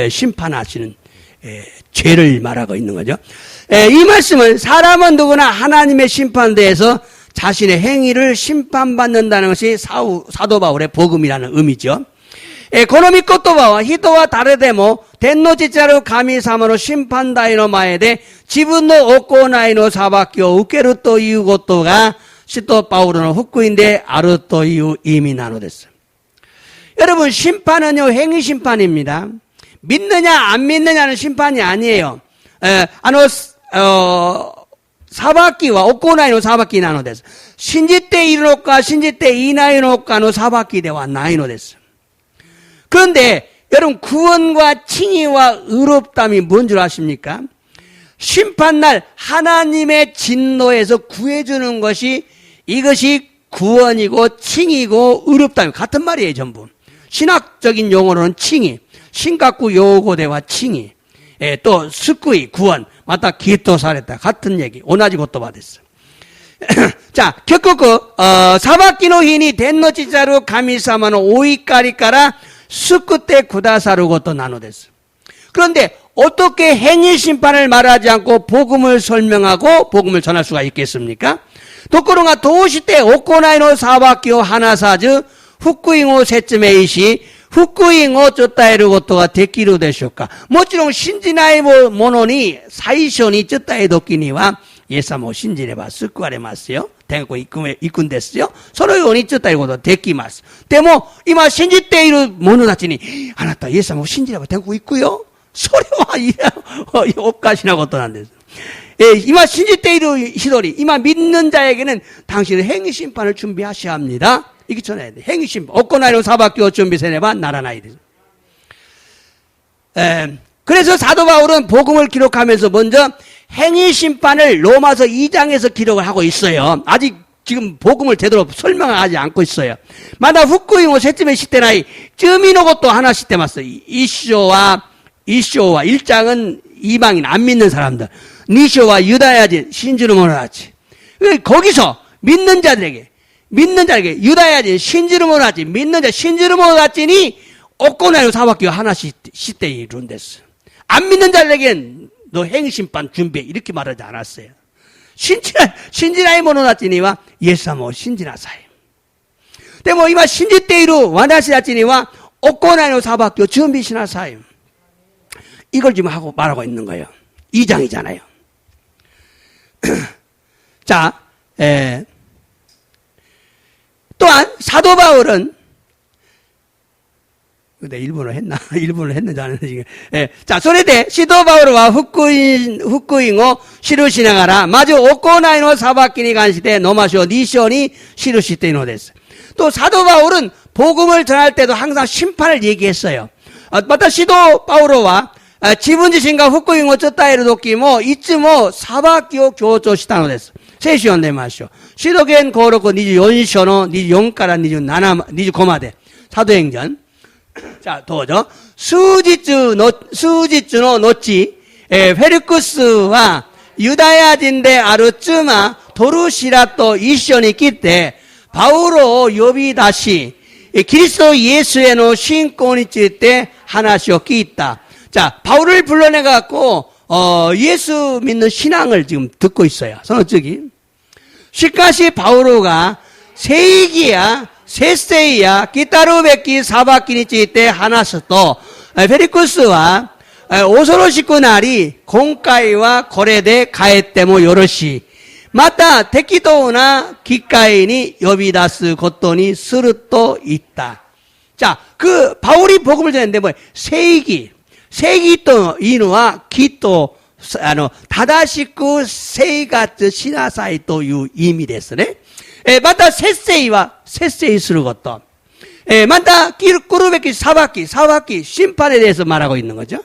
심판하시는 죄를 말하고 있는 거죠. 이 말씀은 사람은 누구나 하나님의 심판대에서 자신의 행위를 심판받는다는 것이 사도 바울의 복음이라는 의미죠. この御言葉は人は誰でも天の父なる神様の審判台の前で自分の行いの裁きを受けるということが使徒パウロの福音であるという意味なのです. 여러분, 심판은요, 행위 심판입니다. 믿느냐 안 믿느냐는 심판이 아니에요. 裁きは行いの裁きなのです. 信じているのか信じていないのかの裁きではないのです. 그런데 여러분, 구원과 칭의와 의롭담이 뭔 줄 아십니까? 심판날 하나님의 진노에서 구해주는 것이 이것이 구원이고 칭의고 의롭담이 같은 말이에요. 전부. 신학적인 용어로는 칭의, 신각구 요고대와 칭의, 또 스쿠이 구원, 맞다 기토 사랬다 같은 얘기. 오나지 것도 받았어. 자, 결국 사바키노 히니 덴노치자루 가미사마노 오이까리까라 스쿠테 구다사루 것도 나눠댔어. 그런데 어떻게 행위 심판을 말하지 않고 복음을 설명하고 복음을 전할 수가 있겠습니까? 도코로가 도시때 오코나이노 사바키오 하나사즈 후쿠잉오 세츠메이시 후쿠잉오 쩌따에르 것도가 데키루 되쇼까. 모찌롱 신지나이 모노니 사이쇼니 쩌따에 도끼니와 예사모 신지레바 스쿠아레마스요. 대고 이군 됐어요. 서로 요니 쩌따에 것도 데키마스. 데모 이마 신지때이루 모노다치니 하나따 예사모 신지레바 대고 있고요. 소리와 이 옷가시나 것도 안 됐어. 이마 신지때이루 히도리 이마 믿는 자에게는 당신은 행위 심판을 준비하셔야 합니다. 이게 전해야 돼. 행위 심판. 없고나이로 사박교 준비세네바 나라나이 돼. 그래서 사도 바울은 복음을 기록하면서 먼저 행위 심판을 로마서 2장에서 기록을 하고 있어요. 아직 지금 복음을 제대로 설명하지 않고 있어요. 마다 후쿠이모 세쯤의 시대나이 쯤이노 것도 하나씩 때맞어. 이쇼와 1장은 이방인 안 믿는 사람들. 니쇼와 유다야진 신주를 몰아놨지. 거기서 믿는 자들에게 유다야진 신주를 몰아놨지. 믿는 자 신주를 몰아놨지니 없고나요 사박기가 하나씩 시대에 이룬댔어. 안 믿는 자들에게는 너 행심판 준비해 이렇게 말하지 않았어요. 신지나이 모노나찌니와 예사모 신지나사이. 때뭐 이마 신지때이루 와나시나찌니와 없고나요 사박기 준비시나사이. 이걸 지금 하고 말하고 있는 거예요. 2장이잖아요. 자, 또한 사도 바울은 근데 일본어 했나? 일본어 했는지 안 했는지. 예. 자,それで、使徒パウロは福音を記しながら、まず行いの裁きに関してローマ書2章に記しているのです。또 사도 바울은 복음을 전할 때도 항상 심판을 얘기했어요.また 使徒パウロは自分自身が福音を伝える時もいつも裁きを強調したのです。聖書を読んでみましょう。使徒言行録24章の24から27、25まで。사도행전。자、どうぞ。数日の後、フェルクスはユダヤ人である妻、トルシラと一緒に来て、パウロを呼び出し、キリストイエスへの信仰について話を聞いた。자, 바울을 불러내갖고, 예수 믿는 신앙을 지금 듣고 있어요. 저기. 시카시 바울가 세이기야, 세세이야, 기타르베키 사바키니 찌때 하나스또, 페리쿠스와 오소로시쿠 나리, 공가이와 고레데 가에때모 요로시, 마타 테키도나 기가이니 여비다스 고토니 스르또 있다. 자, 그 바울이 복음을 전했는데 뭐 세이기 또 이누와 기또 다다시쿠 세이가츠 시나사이 또 いう意味ですね。また節制は節制すること。また来るべき裁き、심판에 대해서 말하고 있는 거죠.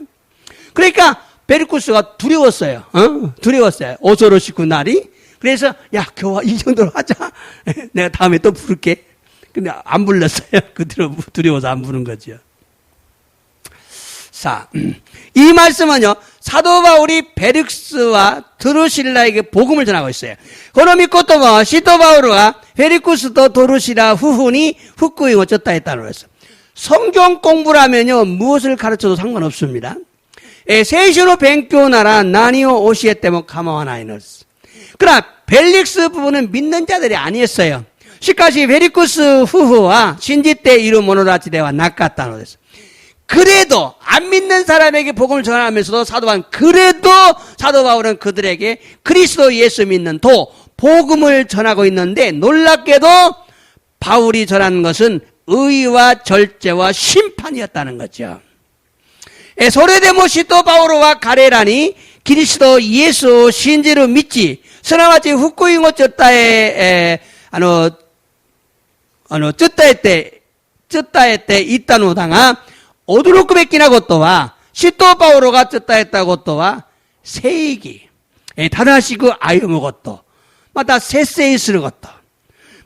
그러니까 베르쿠스가 두려웠어요. 두려웠어요. 오소로시쿠 날이. 그래서 야 교화 이 정도로 하자. 내가 다음에 또 부를게. 근데 안 불렀어요. 그 두려워서 안 부른 거죠. 자, 이 말씀은요, 사도 바울이 베릭스와 드루실라에게 복음을 전하고 있어요. 그놈이 것도 시도 바울과 베리쿠스도 드루실라 후훈이福音を 줬다 했다는 거였어요. 성경 공부를 하면요, 무엇을 가르쳐도 상관없습니다. 세이쇼노 뱅교나라 나니오 오시에때모 가마와나이너스. 그러나 벨릭스 부분은 믿는 자들이 아니었어요. 시카시 베리쿠스 후후와 신지때 이루 모노라치대와 낚았다는 거였어요. 그래도 안 믿는 사람에게 복음을 전하면서도 그래도 사도 바울은 그들에게 그리스도 예수 믿는 복음을 전하고 있는데 놀랍게도 바울이 전하는 것은 의와 절제와 심판이었다는 거죠. 소레데모시도 바울과 가레라니 그리스도 예수 신지를 믿지 스나마치 후쿠잉오 쩌따에 쩌따에 있다노다가驚くべきなことは、使徒パウロが伝えたことは、正義、正しく歩むこと、また節制すること、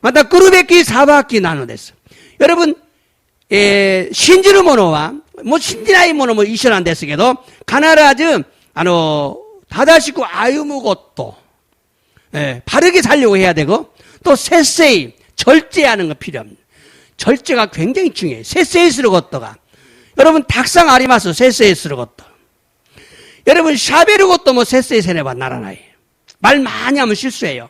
また来るべき裁きなのです。여러분、信じる者は、もう信じない者も一緒なんですけど、必ず、正しく歩むこと、바르게 살려고 해야 되고, 또節制, 절제하는 거 필요합니다. 절제가 굉장히 중요해요.節制する것도가. 여러분, 닭상 아리마스, 세세에 쓰는 것도. 여러분, 샤베르 것도 뭐 세세에 세네바 나라나이. 말 많이 하면 실수해요.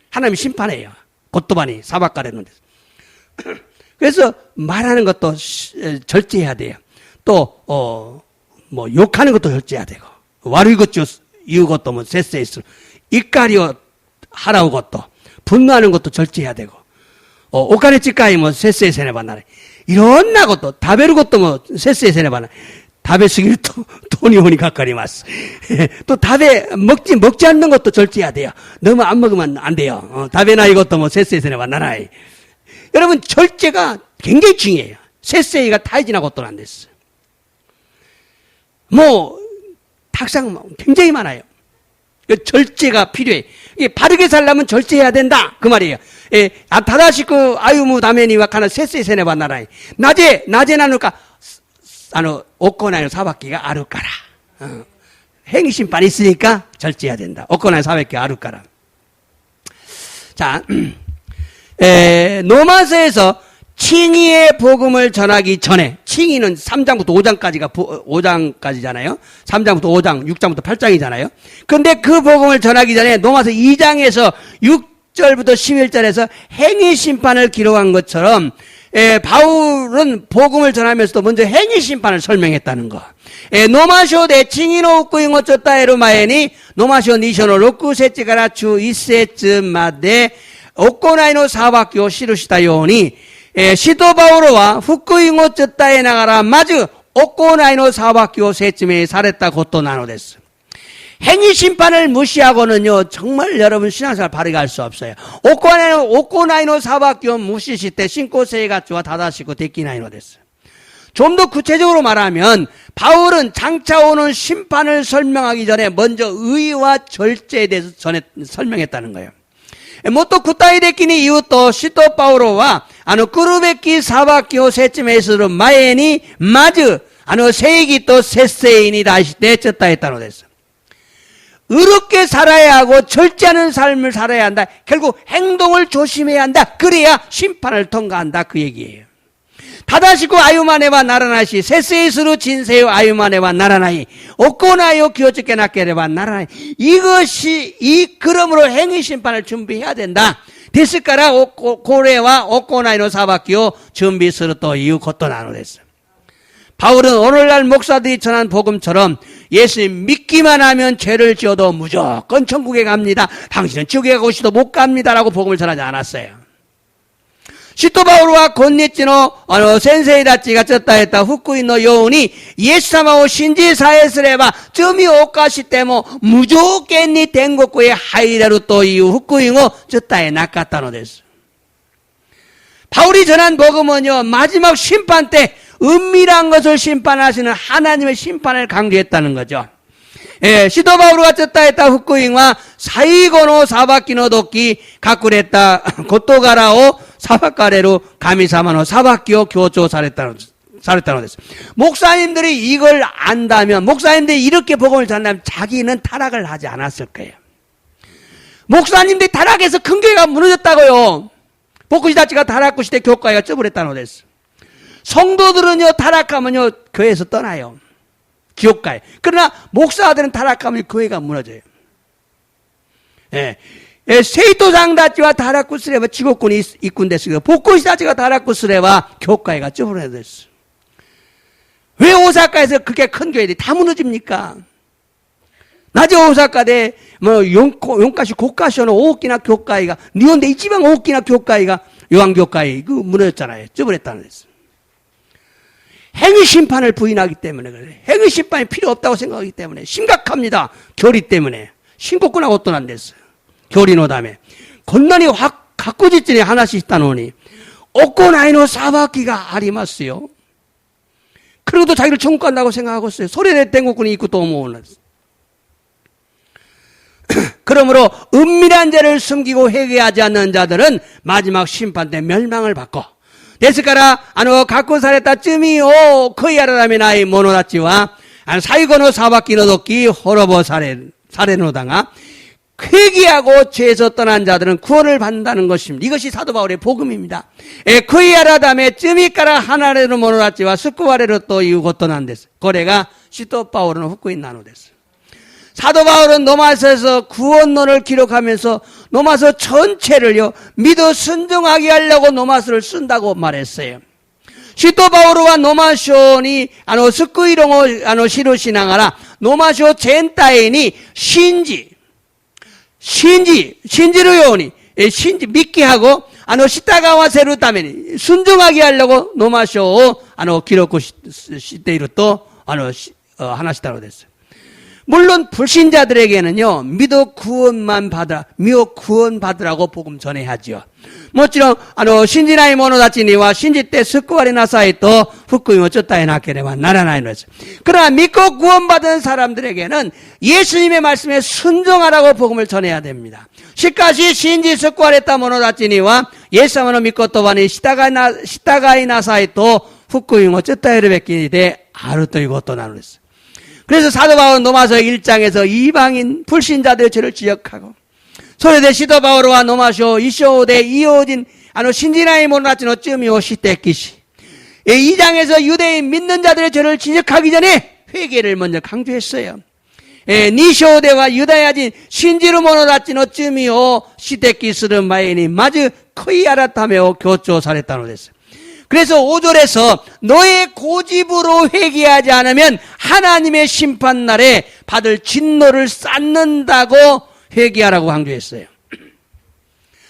하나님 심판해요. 곧도반이 사박가래는 데서. 그래서 말하는 것도 절제해야 돼요. 또, 뭐, 욕하는 것도 절제해야 되고. 와르이 것도, 이유 것도 뭐 세세에 쓰는. 이까리오 하라우 것도. 분노하는 것도 절제해야 되고. 오카네 찌까이 뭐 세세에 세네바 나라이. 이런 것도 다베르 것도 뭐 세세에 세네바나 다베 쓰기를 또 돈이 오니 가까리마스. 또 다베 먹지 않는 것도 절제해야 돼요. 너무 안 먹으면 안 돼요. 다베나 이것도 뭐 세세에 세네바나라이. 여러분 절제가 굉장히 중요해요. 세세이가 타이지나 것도 안 됐어. 뭐 탁상 굉장히 많아요. 절제가 필요해. 바르게 살려면 절제해야 된다. 그 말이에요. 다다시쿠 아유무 다메니와 카나 세세 세네바 나라이. 낮에 나누까, 오코나의 사박기가 아루까라. 행심판이 있으니까 절제해야 된다. 오코나의 사박기가 아루까라. 자, 로마서에서 칭의의 복음을 전하기 전에, 칭의는 3장부터 5장까지잖아요. 3장부터 5장, 6장부터 8장이잖아요. 근데 그 복음을 전하기 전에 로마서 2장에서 6절부터 11절에서 행위 심판을 기록한 것처럼, 바울은 복음을 전하면서도 먼저 행위 심판을 설명했다는 거. 노마쇼 대 칭의노 우꾸잉 어쩌다 에르마에니, 노마쇼 니쇼노 6節から11節まで、行いの裁きを記したように、 시도 바오로와 후쿠잉오 쩌따에 나가라 마즈 오코나이노 사바키오 세쯤에 살했다 곧또 나노데스. 행위 심판을 무시하고는요, 정말 여러분 신앙생활 바르게 할 수 없어요. 오코나이노 사바키오 무시시때 신고세이가츠와 다다시고 데키나이노 데스. 좀 더 구체적으로 말하면 바울은 장차 오는 심판을 설명하기 전에 먼저 의와 절제에 대해서 설명했다는 거예요. 모토 구타이 데키니 이웃도 시토 바오로와 꾸르베키 사바키오 세쯤에서로 마에니 마즈 세이기 또 세세인이 다시 내쳤다 했다노 됐어. 의롭게 살아야 하고 절제하는 삶을 살아야 한다. 결국 행동을 조심해야 한다. 그래야 심판을 통과한다. 그 얘기예요. 다다시고 아유마네와 나라나시 세세이스루 진세요 아유마네와 나라나이 오코나요 기어츠케 나케레와 나라나이. 이것이 그러므로 행위 심판을 준비해야 된다. 데스까라 고레와 오코나이노 사바키오 준비스루 또 이유 곧또 나누랬어. 바울은 오늘날 목사들이 전한 복음처럼 예수님 믿기만 하면 죄를 지어도 무조건 천국에 갑니다. 당신은 지옥에 가고 싶어도 못 갑니다라고 복음을 전하지 않았어요. 시토 바오로와 곤니치노 센세이다치가 쪘다 했다 후쿠이노 요운이 예수사마오 신지 사에스레바 쯤이 오카시 때모 무조건니 된국구에 하이레루 또 이후 후쿠이노 쪘다에 낚았다노 됐어. 바울이 전한 복음은요, 마지막 심판 때 은밀한 것을 심판하시는 하나님의 심판을 강조했다는 거죠. 시도 바오로가 쪘다 했다 후쿠잉와 사이고노 사바키노 도끼 가꾸랬다 고토가라오 사바카레로 가미사마노 사바키오 교조 사랬다는 됐어. 목사님들이 이걸 안다면, 목사님들이 이렇게 복음을 전한다면 자기는 타락을 하지 않았을 거예요. 목사님들이 타락해서 큰 교회가 무너졌다고요. 복구시다치가 타락구 시대 교과가 쪄버렸다는 됐어. 성도들은요, 타락하면요, 교회에서 떠나요. 기업가에. 그러나 목사들은 타락하면 교회가 무너져요. 세이토상다치와 다락구스레와 지옥군이 입군 됐어요. 복구시다치가 다락구스레와 교과에가 쪄버려야 됐어. 왜 오사카에서 그렇게 큰 교회들이 다 무너집니까? 낮에 오사카대 용가시 고가시오는 오키나 교과에가 니온데 이지방 오키나 교과에가 요한교과에 무너졌잖아요. 쪄버렸다는 됐어. 행위 심판을 부인하기 때문에 그래. 행위 심판이 필요 없다고 생각하기 때문에 심각합니다. 교리 때문에. 신고꾼하고 또 안 됐어요. 교리노 다음에. 건난이 확 가꾸짓진이 하나씩 있다노니 오코나이노 사바키가 아리마스요. 그리고도 자기를 천국 간다고 생각하고 있어요. 소리내 땡국군이 있고 또 모으는. 그러므로 은밀한 죄를 숨기고 회개하지 않는 자들은 마지막 심판 때 멸망을 받고ですから、学校された罪を悔い改めない者たちは、最後の裁きの時、滅ぼされるのだが、회개하고 죄에서 떠난 자들은 구원을 받는다는 것입니다. 이것이 사도 바울의 복음입니다.悔い改め罪から離れる者たちは救われるということなんです。これが使徒パウロの福音なのです。 사도 바울은 로마서에서 구원론을 기록하면서 로마서 전체를요, 믿어 순종하게 하려고 로마서를 쓴다고 말했어요. 시토 바오로와 노마쇼니 스쿠이롱오 시루시나가라 노마쇼 젠타인이 신지루요니 신지 믿게 하고 시타가와 세루 타메니 순종하게 하려고 노마쇼 기록고 시테이루 또 하나시다로 됐어요. 물론 불신자들에게는요, 믿어 구원만 받으라, 미워 구원 받으라고 복음 전해야죠. 모찌롱 신지나이 모노다치니와 신지 때 스쿠와리 나사이 또 후쿠이 어쩌다에 나케레와 나라나이노스. 그러나 믿고 구원받은 사람들에게는 예수님의 말씀에 순종하라고 복음을 전해야 됩니다. 시카시 신지 스쿠와레타 모노다치니와 예수님을 믿고 또바니 시타가이 나사이 또 후쿠이 어쩌다에를 뵙기데 아르토 이것도 나누었어. 그래서 사도 바울은 로마서 1장에서 이방인 불신자들의 죄를 지적하고 소리대 시도 바울과 노마쇼 이쇼데 이오진 신지나이 모노나치노 쯤이오 시테키시 2장에서 유대인 믿는 자들의 죄를 지적하기 전에 회개를 먼저 강조했어요. 니쇼데와 유다야진 신지루 모노나치노 쯤이오 시테키스르 마이니 마즈 코이아라타메오 교조 사랬다노 됐어요. 그래서 5절에서 너의 고집으로 회개하지 않으면 하나님의 심판날에 받을 진노를 쌓는다고 회개하라고 강조했어요.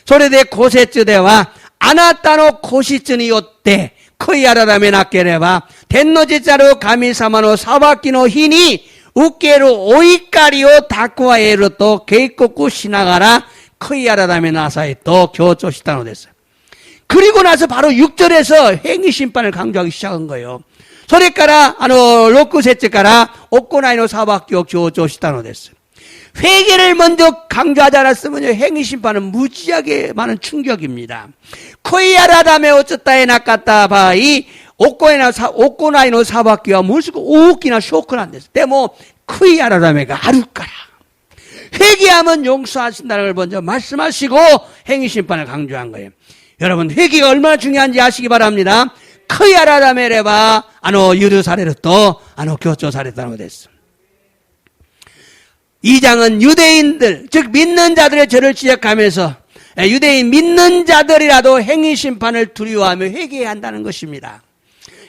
소리대 고세쯔대와 あなたの子質によって、悔い改めなければ、天の父なる神様の裁きの日に、受けるお怒りを蓄えると警告しながら、悔い改めなさいと強調したのです。그리고 나서 바로 6절에서 행위 심판을 강조하기 시작한 거예요. それから、6節から、行いの裁きを強調したのです。 회개를 먼저 강조하지 않았으면 행위 심판은 무지하게 많은 충격입니다. 悔い改めを伝えなかった場合、行いの裁きはものすごく大きなショックなんです。でも、悔い改めがあるから。 회개하면 용서하신다는 걸 먼저 말씀하시고 행위 심판을 강조한 거예요. 여러분, 회개가 얼마나 중요한지 아시기 바랍니다. 悔い改めれば、許されると、強調されたのです。 이 장은 유대인들, 즉 믿는 자들의 죄를 지적하면서 유대인 믿는 자들이라도 행위 심판을 두려워하며 회개해야 한다는 것입니다.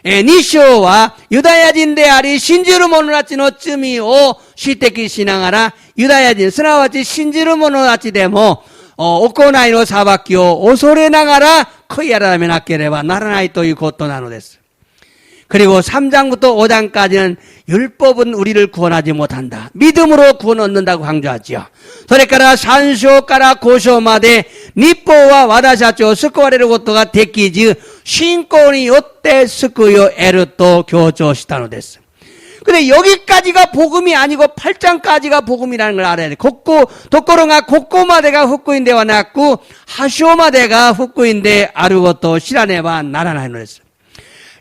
2章はユダヤ人であり信じる者たちの罪を指摘しながらユダヤ人すなわち信じる者たちでも行いの裁きを恐れながら悔い改めなければならないということなのです。 그리고 3장부터 5장까지는 율법은 우리를 구원하지 못한다. 믿음으로 구원 얻는다고 강조하죠. それから3章から5章まで立法は私たちを救われることができず信仰によって救いを得ると強調したのです。 근데 여기까지가 복음이 아니고 8장까지가 복음이라는 걸 알아야 돼. ところがここまでが福音ではなく8章までが福音であることを知らねばならないのです。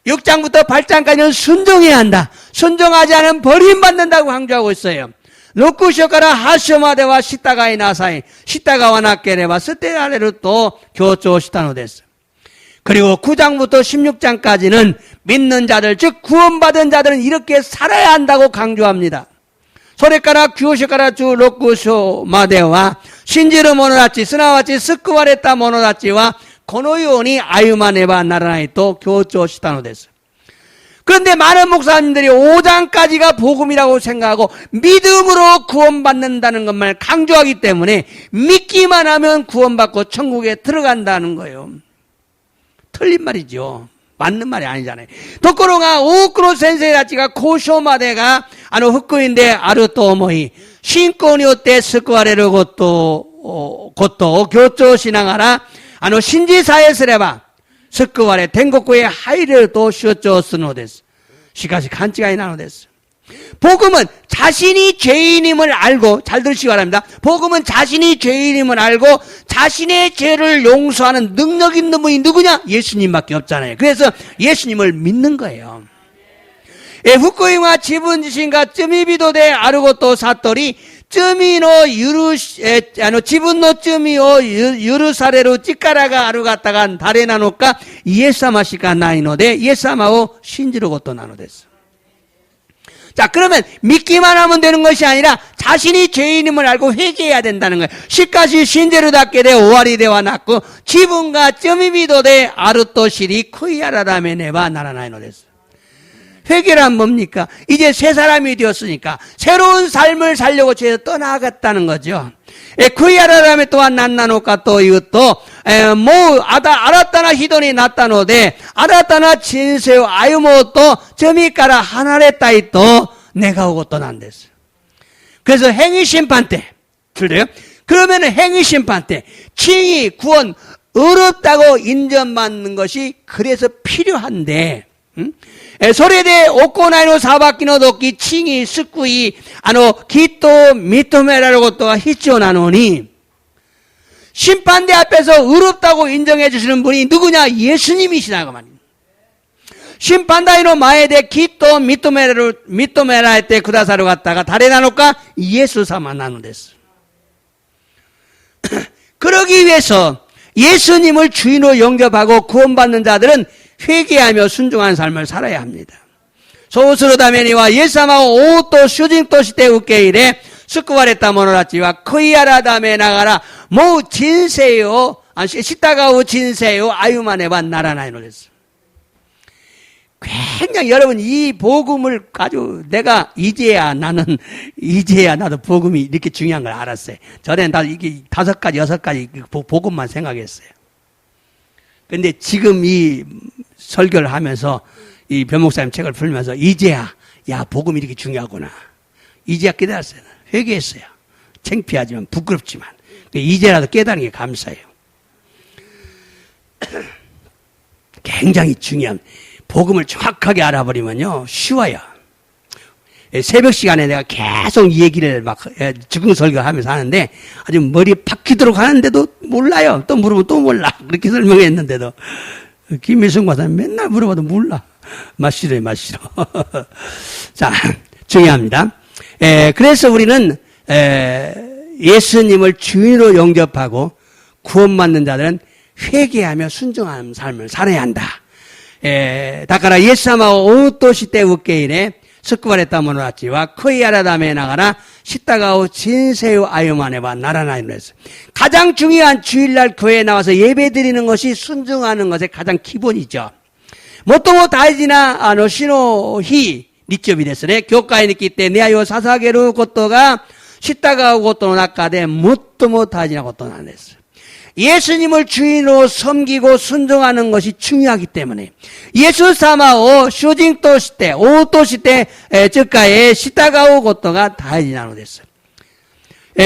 6장부터 8장까지는 순종해야 한다. 순종하지 않으면 버림받는다고 강조하고 있어요. 6章から8章までは従いなさい。従わなければ捨てられると強調したのです。 그리고 9장부터 16장까지는 믿는 자들, 즉 구원받은 자들은 이렇게 살아야 한다고 강조합니다. それから9章から16章までは信じる者たち、すなわち救われた者たちはこのように歩まねばならないと強調したのです。 그런데 많은 목사님들이 5장까지가 복음이라고 생각하고 믿음으로 구원받는다는 것만 강조하기 때문에 믿기만 하면 구원받고 천국에 들어간다는 거예요. 틀린 말이죠. 맞는 말이 아니잖아요. ところが多くの先生たちが交渉までが福音であると思い信仰によって救われることを強調しながら信じさえすれば救われ天国へ入れると主張するのです。しかし勘違いなのです。 복음은 자신이 죄인임을 알고 잘 들으시기 바랍니다. 복음은 자신이 죄인임을 알고 자신의 죄를 용서하는 능력 있는 분이 누구냐? 예수님밖에 없잖아요. 그래서 예수님을 믿는 거예요. 福音は自分自身が罪人であることを悟り自分の罪を許される力がある方が誰なのかイエス様しかないのでイエス様を信じることなのです。 자, 그러면 믿기만 하면 되는 것이 아니라 자신이 죄인임을 알고 회개해야 된다는 거예요. しかし信じるだけで終わりではなく自分が罪人であると知り悔い改めねばならないのです。 회개란 뭡니까? 이제 새 사람이 되었으니까 새로운 삶을 살려고 죄에서 떠나갔다는 거죠.悔い改めとは何なのかというと、もう新たな人になったので、新たな人生を歩もうと罪から離れたいと願うことなんです。 그래서 행위 심판 때, 들려요? 그러면 행위 심판 때, 칭의, 구원, 어렵다고 인정받는 것이 그래서 필요한데, それで行いの裁きの時、칭의、救い、きっと認められることが必要なのに、 심판대 앞에서 어렵다고 인정해 주시는 분이 누구냐? 예수님이시라고 말입니다. 심판台の前できっと認められてくださる方が誰なのか? 예수様なのです. 그러기 위해서 예수님을 주인으로 영접하고 구원받는 자들은 회개하며 순종한 삶을 살아야 합니다. そうするためにはイエス様を王と主人として受け入れ救われた者たちは悔い改めながらもう人生を従う人生を歩まねばならないのです. 굉장히 여러분 이 복음을 아주 내가 이제야 나도 복음이 이렇게 중요한 걸 알았어요. 전에는 다 이게 5가지 6가지 복음만 생각했어요. 근데 지금 이 설교를 하면서 이 변목사님 책을 풀면서 이제야, 야, 복음이 이렇게 중요하구나. 이제야 깨달았어요. 회개했어요. 창피하지만, 부끄럽지만. 이제라도 깨달은 게 감사해요. 굉장히 중요한, 복음을 정확하게 알아버리면요, 쉬워요. 새벽 시간에 내가 계속 이 얘기를 막 즉흥 설교하면서 하는데 아주 머리에 박히도록 하는데도 몰라요. 또 물어보면 또 몰라. 그렇게 설명했는데도 김일성 과사님 맨날 물어봐도 몰라. 맛있어요, 맛있어. 자, 중요합니다. 그래서 우리는 예수님을 주인으로 영접하고 구원받는 자들은 회개하며 순종하는 삶을 살아야 한다. 다카라 예수様を追うとして受け入れ救われた者たちは悔い改めながら십자가を人生を歩まねばならないのです. 가장 중요한 주일날 교회에 나와서 예배드리는 것이 순종하는 것의 가장 기본이죠. 最も大事な主の日、日曜日ですね。教会に来て礼拝を捧げることが십자가うことの中で最も大事なことなんです. 예수님을 주인으로 섬기고 순종하는 것이 중요하기 때문에 예수様を主人として王として十架へ従うことが大事なのです.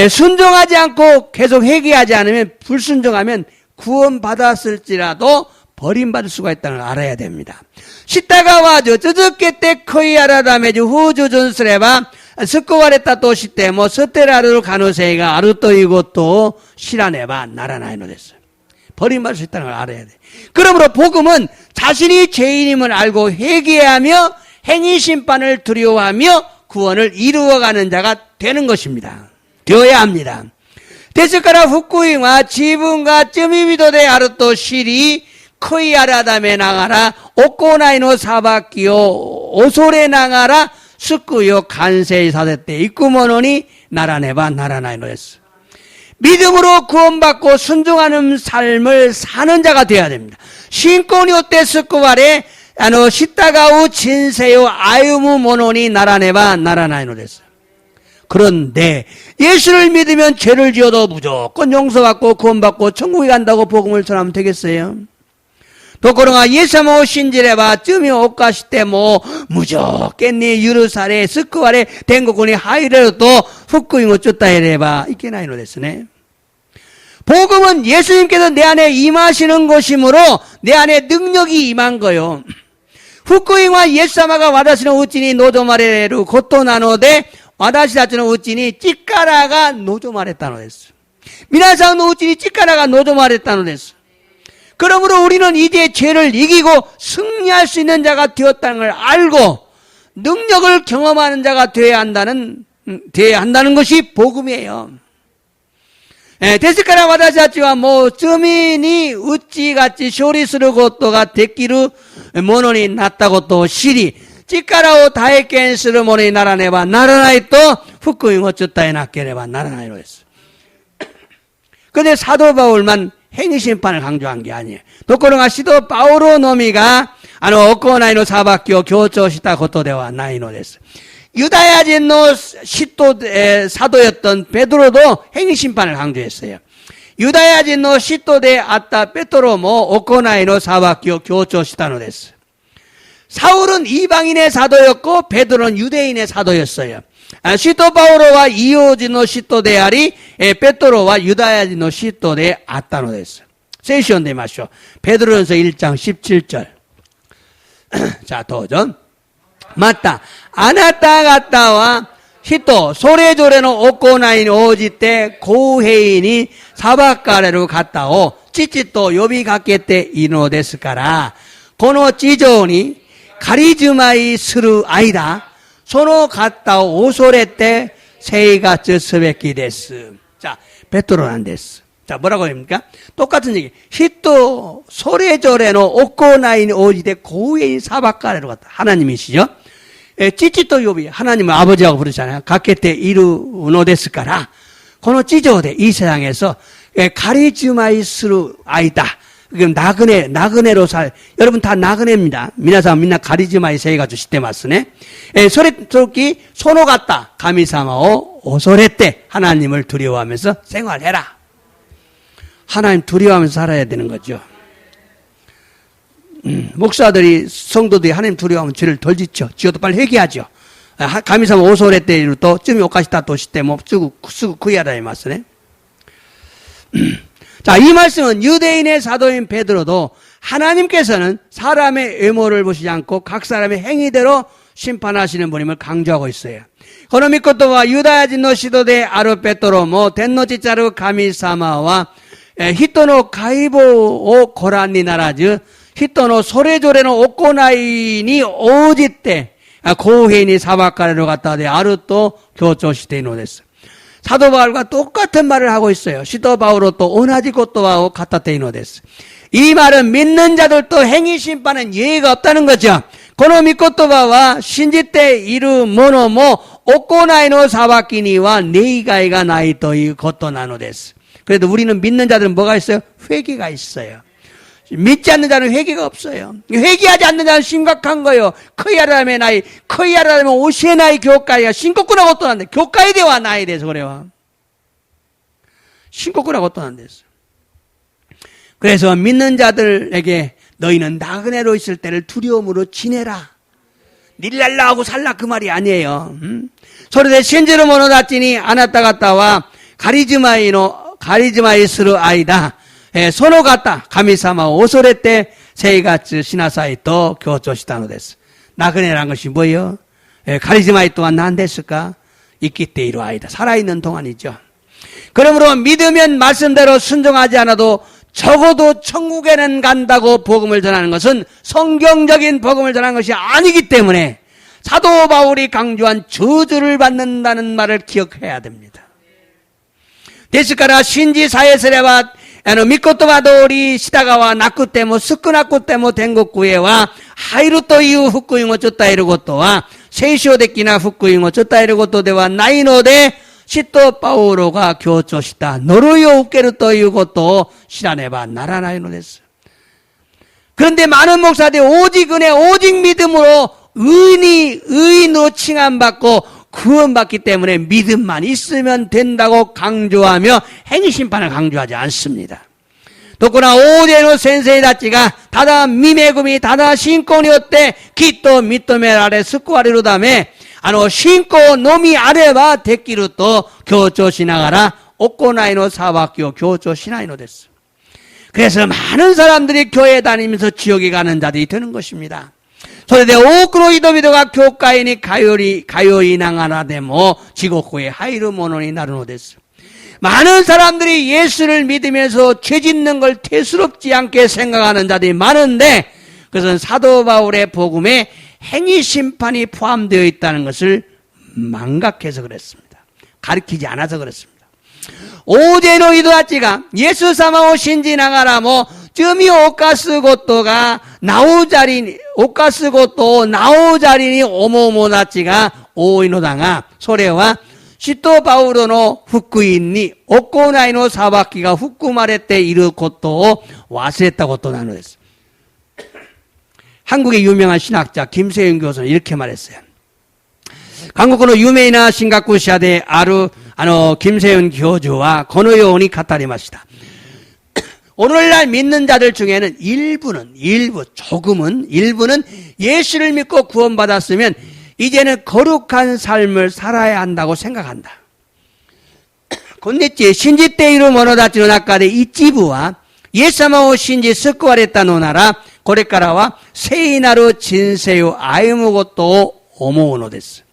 순종하지 않고 계속 회개하지 않으면 불순종하면 구원받았을지라도 버림받을 수가 있다는 걸 알아야 됩니다. 従わず続けて悔い改めず不従順すれば救われたとしても捨てられる可能性があるということを知らねばならないのです. 버림받을 수 있다는 걸 알아야 돼. 그러므로 복음은 자신이 죄인임을 알고 회개하며 행위 심판을 두려워하며 구원을 이루어가는 자가 되는 것입니다. 되어야 합니다. ですから福音は自分が罪人であると知り悔い改めながら行いの裁きを恐れながら救いを完成させていくものにならねばならないのです. 믿음으로 구원받고 순종하는 삶을 사는 자가 되어야 됩니다. 신仰によって救われ십자가う人生を歩むものにならねばならないのです. 그런데 예수를 믿으면 죄를 지어도 무조건 용서받고 구원받고 천국에 간다고 복음을 전하면 되겠어요? ところがイエス様を信じれば罪を犯しても無条件に許され救われ天国に入れると福音を伝えればいけないのですね. 복음은 예수님께서 내 안에 임하시는 것이므로 내 안에 능력이 임한 거요. 福音はイエス様が私のうちに望まれることなので私たちのうちに力が望まれたのです. 皆さんのうちに力が望まれたのです. 그러므로 우리는 이제 죄를 이기고 승리할 수 있는 자가 되었다는 걸 알고 능력을 경험하는 자가 되어야 한다는 것이 복음이에요. ですから私たちはもう罪に打ち勝ち勝利することができるものになったことを知り力を体験するものにならねばならないと福音を伝えなければならないのです. 그런데 사도 바울만 행위 심판을 강조한 게 아니에요. ところが使徒パウロのみが行いの裁きを強調したことではないのです. 유다야人の사도였던 베드로도 행위 심판을 강조했어요. 유다야人の使徒であったペトロも行いの裁きを強調したのです. 사울은 이방인의 사도였고 베드로는 유대인의 사도였어요. 시토 바오로와 이호진의 시토であり 베드로와 유다야진의 시토であったのです. 聖書を読んでみましょう. 베드로전서 1장 17절. 자, 도전. また、あなた方は人それぞれの行いに応じて公平に裁かれる方を父と呼びかけているのですから、この地上に仮住まいする間、その方を恐れて生活すべきです. 자, 베드로なんです. 자, 뭐라고 합니까? 똑같은 얘기.人それぞれの行いに応じて公平に裁かれる方. 하나님이시죠? 찌찌또 요비, 하나님을 아버지라고 부르잖아요. 가케테 이루노 데스から, この地上で이 세상에서 가리즈마이스루 아이다. 그럼 나그네로 여러분 다 나그네입니다. 미나상 민나 가리즈마이 세이가 주시대마스네. 소레토끼 소노 같다. 가미사마오 오소레떼. 하나님을 두려워하면서 생활해라. 하나님 두려워하면서 살아야 되는 거죠. 목사들이, 성도들이 하나님 두려워하면 죄를 덜 짓죠. 지어도 빨리 회개하죠. 가미삼 오소레 때이루 또, 쯤이 오카시다 도시때 뭐, 쓰고 구이하다 이 말씀에. 자, 이 말씀은 유대인의 사도인 베드로도 하나님께서는 사람의 외모를 보시지 않고 각 사람의 행위대로 심판하시는 분임을 강조하고 있어요. 고노미 코토와 유다야진 노 시도데 아르 베토로 모 덴노치짜르 가미사마와 히토노 가이보 오 고란니 나라즈 히토노 소레조레노 오코나이니 오지때 고해인이 사바카레로 갔다 대 아르또 교조시대노 됐어. 사도 바울과 똑같은 말을 하고 있어요. 시도 바울로 또 오나지 것도하고 같다 때이노 됐어. 이 말은 믿는 자들도 행위 심판은 예의가 없다는 거죠. 고노미 코토바와 신지때 이루 모노모 오코나이노 사바키니와 네이가이가 나이 또이 것도 나노 됐어. 그래도 우리는 믿는 자들은 뭐가 있어요? 회개가 있어요. 믿지 않는 자는 회개가 없어요. 회개하지 않는 자는 심각한 거예요. 커이아라면 나이, 커이아라면 오시에 나이 교과이가 신고꾸라고 또 난데, 교과에 대와 나에 대해서 그래요. 신고꾸라고 또 난댔어. 그래서 믿는 자들에게 너희는 나그네로 있을 때를 두려움으로 지내라. 닐랄라 하고 살라 그 말이 아니에요. 소리대 신지로 모노다치니 아나타 갔다와 가리즈마이스르 아이다. 소노 갔다 가미사마 오소레 때 세이가츠 시나사이 또 교조시다노 됐어. 나그네란 것이 뭐예요? 가리즈마이 또한 난 됐을까? 있기 때 이루 아이다. 살아있는 동안이죠. 그러므로 믿으면 말씀대로 순종하지 않아도 적어도 천국에는 간다고 복음을 전하는 것은 성경적인 복음을 전하는 것이 아니기 때문에 사도 바울이 강조한 저주를 받는다는 말을 기억해야 됩니다. 데스카라 신지 사예스레와 미코토바 도리 시다가와 나쿠 때모 스쿠나쿠 때모 된국구에와 하이루토 이후 후쿠잉어 쫓다 이르고또와 세이쇼데키나 후쿠잉어 쫓다 이르고또대와 나이노데 시토 파우로가 교조시다 노루요 우케르토 이것도 시라네바 나라나이노 됐어. 그런데 많은 목사들이 오직 은혜 오직 믿음으로 의인으로 칭함받고 구원받기 때문에 믿음만 있으면 된다고 강조하며 행위심판을 강조하지 않습니다. 또구나 오데노 센세이 다치가 다다 미메구미 다다 신권이었대 기또 미토메 아래 스쿠아리로 다음에 신고 노미 아래와 데끼루 또 교조 시나가라 오코나이노 사박교 교조 시나이노 됐어. 그래서 많은 사람들이 교회 다니면서 지옥에 가는 자들이 되는 것입니다. 소리대 오크로 이도비도가 교과인이 가요이 나가나데모 지옥고에 하이르 모노니 나르노 됐어. 많은 사람들이 예수를 믿으면서 죄 짓는 걸 대수롭지 않게 생각하는 자들이 많은데 그것은 사도 바울의 복음에 행위 심판이 포함되어 있다는 것을 망각해서 그랬습니다. 가르치지 않아서 그랬습니다. 오제노 이도아찌가 예수 사마오 신지 나가라모 쯤이 오카스 고토가 나오자리니 오카스 고토 나오자리니 오모모나찌가 오이노당아 소레와 시토 바우로노 후쿠인니 오코나이노 사바키가 후쿠마레 때 이르 고토 와스했다고 또 나누었어요. 한국의 유명한 신학자 김세윤 교수는 이렇게 말했어요. 한국의 유명한 신각구 시아대 김세윤 교주와 고노요원이 카타리마시다. 오늘날 믿는 자들 중에는 일부는 예수를 믿고 구원받았으면 이제는 거룩한 삶을 살아야 한다고 생각한다. 곤네찌 신지 때이루 모노다치노 나카데 이찌부와 예사마오 신지 스쿠아레타 노나라 고레카라와 세이나루 진세요 아이무고또 오모오노 됐어.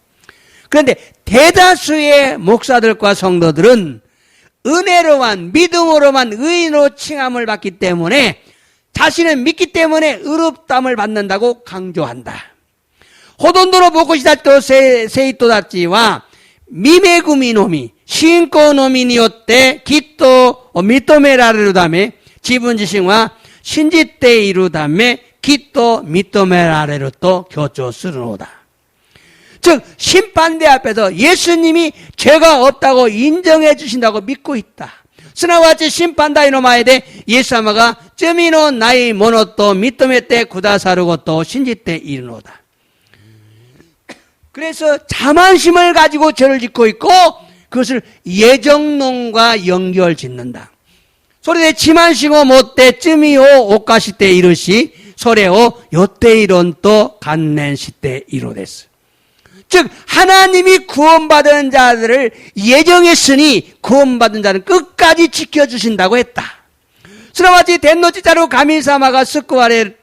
그런데 대다수의 목사들과 성도들은 은혜로만 믿음으로만 의인으로 칭함을 받기 때문에 자신은 믿기 때문에 의롭담을 받는다고 강조한다. 호돈도로 보고시다또 세이토다치와 미메구미노미 신코노미니요때 기또 미토메라레루다메 지분지신과 신지때 이루다메 기또 미토메라레루 또 교조스르노다. 즉 심판대 앞에서 예수님이 죄가 없다고 인정해 주신다고 믿고 있다. 스나와치 심판다이노마에데 예수아마가 쩌미노 나이 모노또 미토메때 구다사르고 또 신지때 이르노다. 그래서 자만심을 가지고 죄를 짓고 있고 그것을 예정론과 연결 짓는다. 소리대 지만시고 못때 쯤이오 오까시 때 이르시 それを予定論と関連しているのです。즉 하나님이 구원받은 자들을 예정했으니 구원받은 자는 끝까지 지켜주신다고 했다. すなわち天の父なる神様が救われる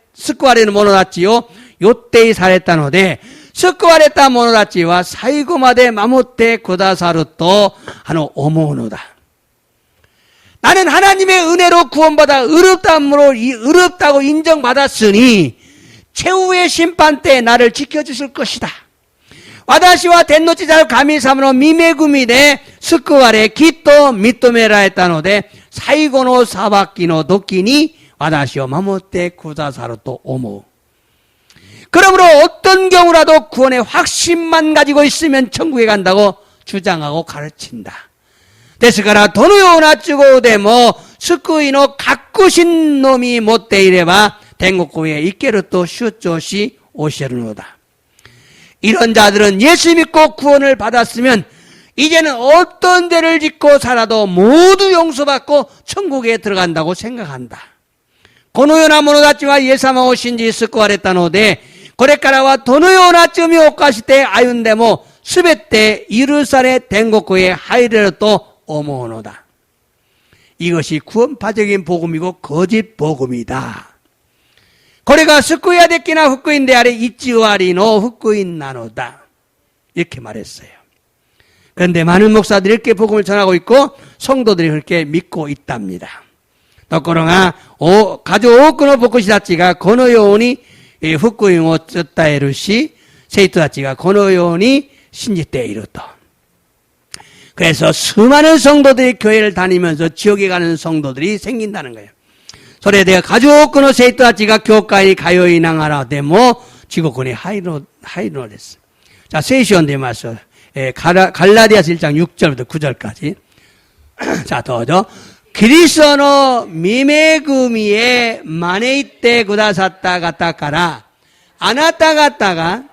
者たちを予定されたので、救われた者たちは最後まで守ってくださると思うのだ。 나는 하나님의 은혜로 구원받아 의롭다고 인정받았으니 최후의 심판 때 나를 지켜주실 것이다. 私は天の父なる神様の御恵みで救われ、きっと認められたので、最後の裁きの時に私を守ってくださると思う。 그러므로 어떤 경우라도 구원의 확신만 가지고 있으면 천국에 간다고 주장하고 가르친다. ですからどのような都合でも救いの確信のみ持っていれば天国へ行けると主張し教えるのだ. 이런 자들은 예수 믿고 구원을 받았으면 이제는 어떤 죄를 짓고 살아도 모두 용서받고 천국에 들어간다고 생각한다. このような者たちはイエス様を信じ救われたので、これからはどのような罪を犯して歩んでも全て許され天国へ入れると思うのだ. 이것이 구원파적인 복음이고 거짓 복음이다. これが救いや的な福音であり、一割の福音なのだ. 이렇게 말했어요. 그런데 많은 목사들이 이렇게 복음을 전하고 있고 성도들이 그렇게 믿고 있답니다. ところが、数多くの牧師たちがこのように福音を伝えるし、生徒たちがこのように信じていると. 그래서 수많은 성도들이 교회를 다니면서 지옥에 가는 성도들이 생긴다는 거예요. それで数多くの生徒たちが教会に通いながらでも地獄に入るのです. 자,聖書を読みます. 갈라디아서 1장 6절부터 9절까지. 자, 도저. 그리스도의 미매금이에 만에くださった方からあなた方が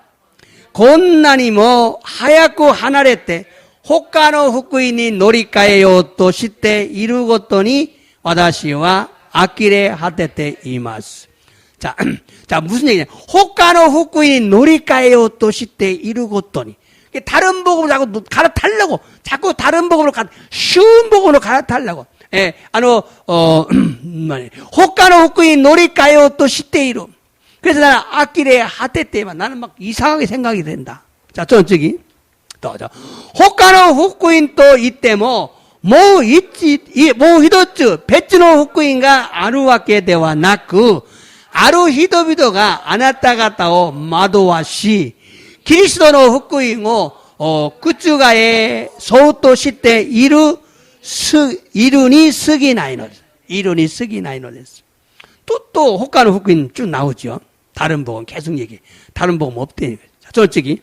こんなにも早く離れて他の福音に乗り換えようとしていることに私は呆れ果てています. 자, 무슨 얘기냐? 他の福音に乗り換えようとしていることに. 다른 복음을 자꾸 갈아타려고, 자꾸 다른 복음으로 쉬운 복음으로 갈아타려고. 예, 他の福音に乗り換えようとしている. 그래서 나는呆れ果てて, 나는 막 이상하게 생각이 된다. 자, 저쪽이. 他の福音と言っても、もう一つ別の福音があるわけではなく、ある人々があなた方を惑わし、キリストの福音を覆そうとしているに過ぎないのです。いるに過ぎないのです。또他の福音쭉 나오죠. 다른 복음 계속 얘기해. 다른 복음 없대니까. 솔직히.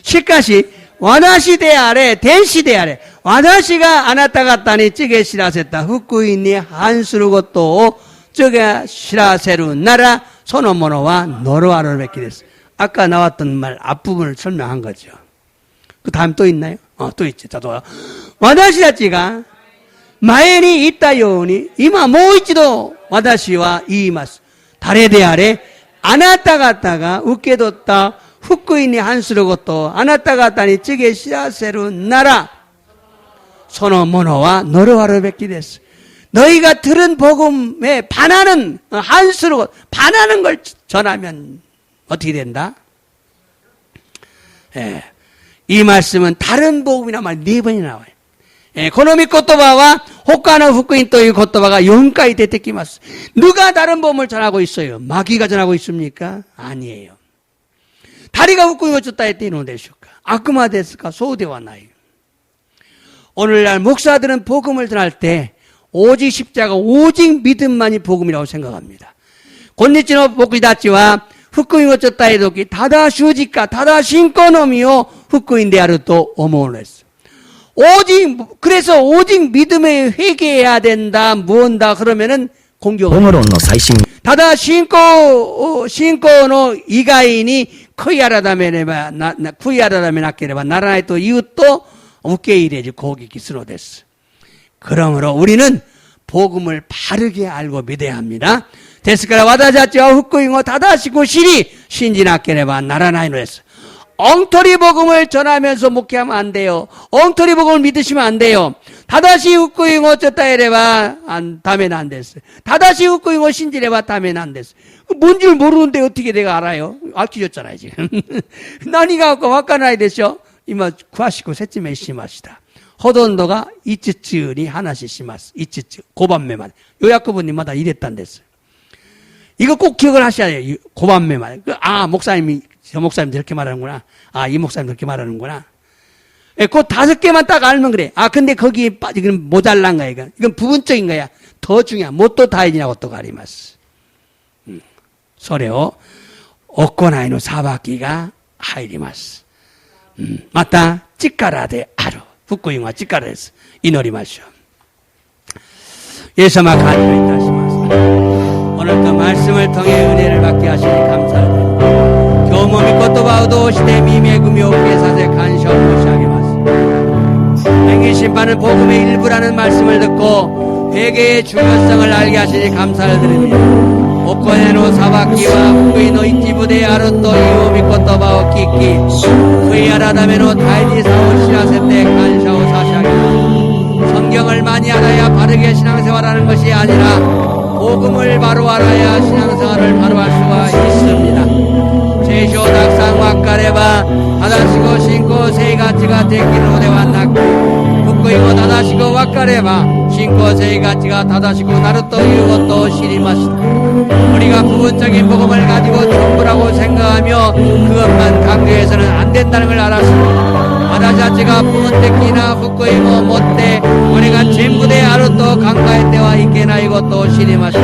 しかし私であれ、天使であれ、私があなた方に告げ知らせた福音に反することを告げ知らせるなら、そのものは呪われるべきです. 아까 나왔던 말 앞부분을 설명한 거죠. 그 다음 또 있나요? 또 있죠. 저도. 私たちが前に言ったように、今もう一度私は言います. 誰であれ、あなた方が受け取った福音に反することをあなた方に告げ知らせるならそのものは呪われるべきです. 너희가 들은 복음에 반하는 한수로 반하는 걸 전하면 어떻게 된다? 예, 이 말씀은 다른 복음이나 말 4번이 나와요. 예, この御言葉は他の福音という言葉が4回出てきます. 누가 다른 복음을 전하고 있어요? 마귀가 전하고 있습니까? 아니에요. 誰が福音を伝えているのでしょうか? 악마ですか? そうではない. 오늘날 목사들은 복음을 전할 때 오직 십자가, 오직 믿음만이 복음이라고 생각합니다. 今日の僕たちは福音を伝えるとき、ただ十字架、ただ信仰のみを福音であると思うのです. 그래서 오직 믿음에 회개해야 된다, 무언다 그러면은 공격. ただ信仰の以外に悔い改めなければならないと言うと受け入れる攻撃するのです. 그러므로 우리는 복음을 바르게 알고 믿어야 합니다. ですから私たちは福音を正しく知り信じなければならないのです。엉터리 복음을 전하면서 목회하면 안 돼요. 엉터리 복음을 믿으시면 안 돼요. 正しい福音を伝えればダメなんです。正しい福音を信じればダメなんです。뭔 줄 모르는데 어떻게 내가 알아요? 알려줬잖아요, 지금. 何がわからないでしょ? 今詳しく説明しました。ほとんどが5つに話します。5つ。5番目まで。予約文にまだ入れたんです。 이거 꼭 기억을 하셔야 돼요. 5番目まで. 아, 목사님이, 저 목사님 저렇게 말하는구나. 아, 이 목사님 저렇게 말하는구나. 그 5개만 딱 알면 그래. 아, 근데 거기에 이건 모자란 거야, 이건. 이건 부분적인 거야. 더 중요한, 못도 다이냐고 또 가리마스. それを行いの裁きが入ります。また力である。福音は力です。祈りましょう。イエス様感謝いたします。 오늘도 말씀을 통해 은혜를 받게 하시니 감사드립니다. 교모 미코토바 우도시대 미메구미 오케사세 간셔 무시하게마스. 행위심 받는 복음의 일부라는 말씀을 듣고 회개의 중요성을 알게 하시니 감사를 드립니다. 오코네노 사바키와 후쿠이노 이티부데 아루토 이오 미코토바오 키키 후이아라다메노 다이지 사오 시라세테 간셔 사시하게마스. 성경을 많이 알아야 바르게 신앙생활하는 것이 아니라 복음을 바로 알아야 신앙생활을 바로 할 수가 있습니다. 제쇼 닥상 와까레바 다다시고 신고 세이가치가 되기로 되왔나고福音を 다다시고 와까레바 신고 세이가치가 다다시고 나루토 이루고또 시리마시다. 우리가 부분적인 복음을 가지고 전부라고 생각하며 그것만 강조해서는 안 된다는 걸 알았습니다. 私たちが部分的な福音を持ってこれが全部であると考えてはいけないことを知りました。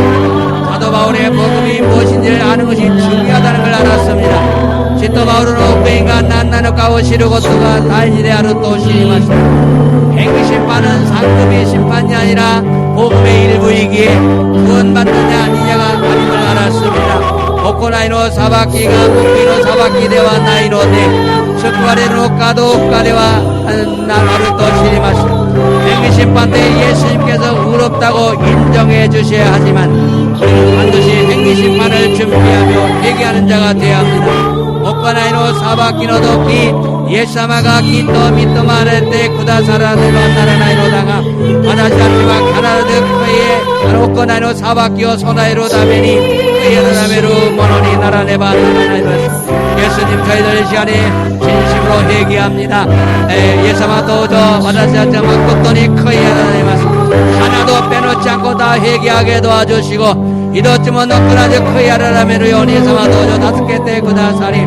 사도 바울의 복음이 무엇인지를 아는 것이 중요하다는 걸 알았습니다. 시토 바울은福音が何なのかを知ることが大事であると知りました。 행위심판은 상급의 심판이 아니라 복음의 일부이기에 구원받느냐 아니냐가 아닌 걸 알았습니다. 行いの裁きが福音の裁きではないので救われるのかどうかではなると知りました。 행위심판 때 예수님께서 의롭다고 인정해 주셔야 하지만 우리는 반드시 행위심판을 준비하며 회개하는 자가 되어야 합니다. 行いの裁きの時イエス様がきっと認まれてくださらねばならないのだが私たちは必ず行いの裁きを備えるために悔い改めるものにならねばならないのです。 예수님 저희들 이 시간에 진심으로 회개합니다. 예수様どうぞ私たちは誠に悔い改めます。 하나도 빼놓지 않고 다 회개하게 도와주시고 이도쯤은 너무나도 크게 알아라메를 요니 예수마 도저助けて くださり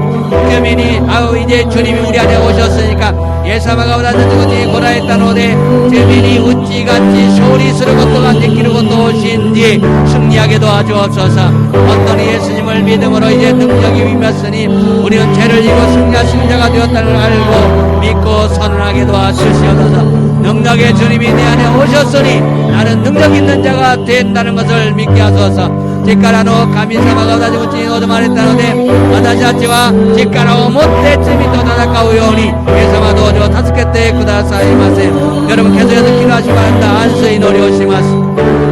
주민이 이제 주님이 우리 안에 오셨으니까 예수마가 우리한테 누구지 고라했다 노데 주민이 우찌같이勝利 する 것도가 できる 것도 신지 승리하게 도와주옵소서. 어떤 예수님을 믿음으로 이제 능력이 임했으니 우리는 죄를 지고 승리하신 자가 되었다는 걸 알고 믿고 선언하게 도와주시옵소서. 능력의 주님이 내 안에 오셨으니 나는 능력 있는 자가 된다는 것을 믿게 하소서. 力の神様が私たちに望まれたので私たちは力を持って罪と戦うようにイエス様どうぞ助けてくださいませ。여러분 계속해서 기도하시기 바랍니다. 안수의祈りをします。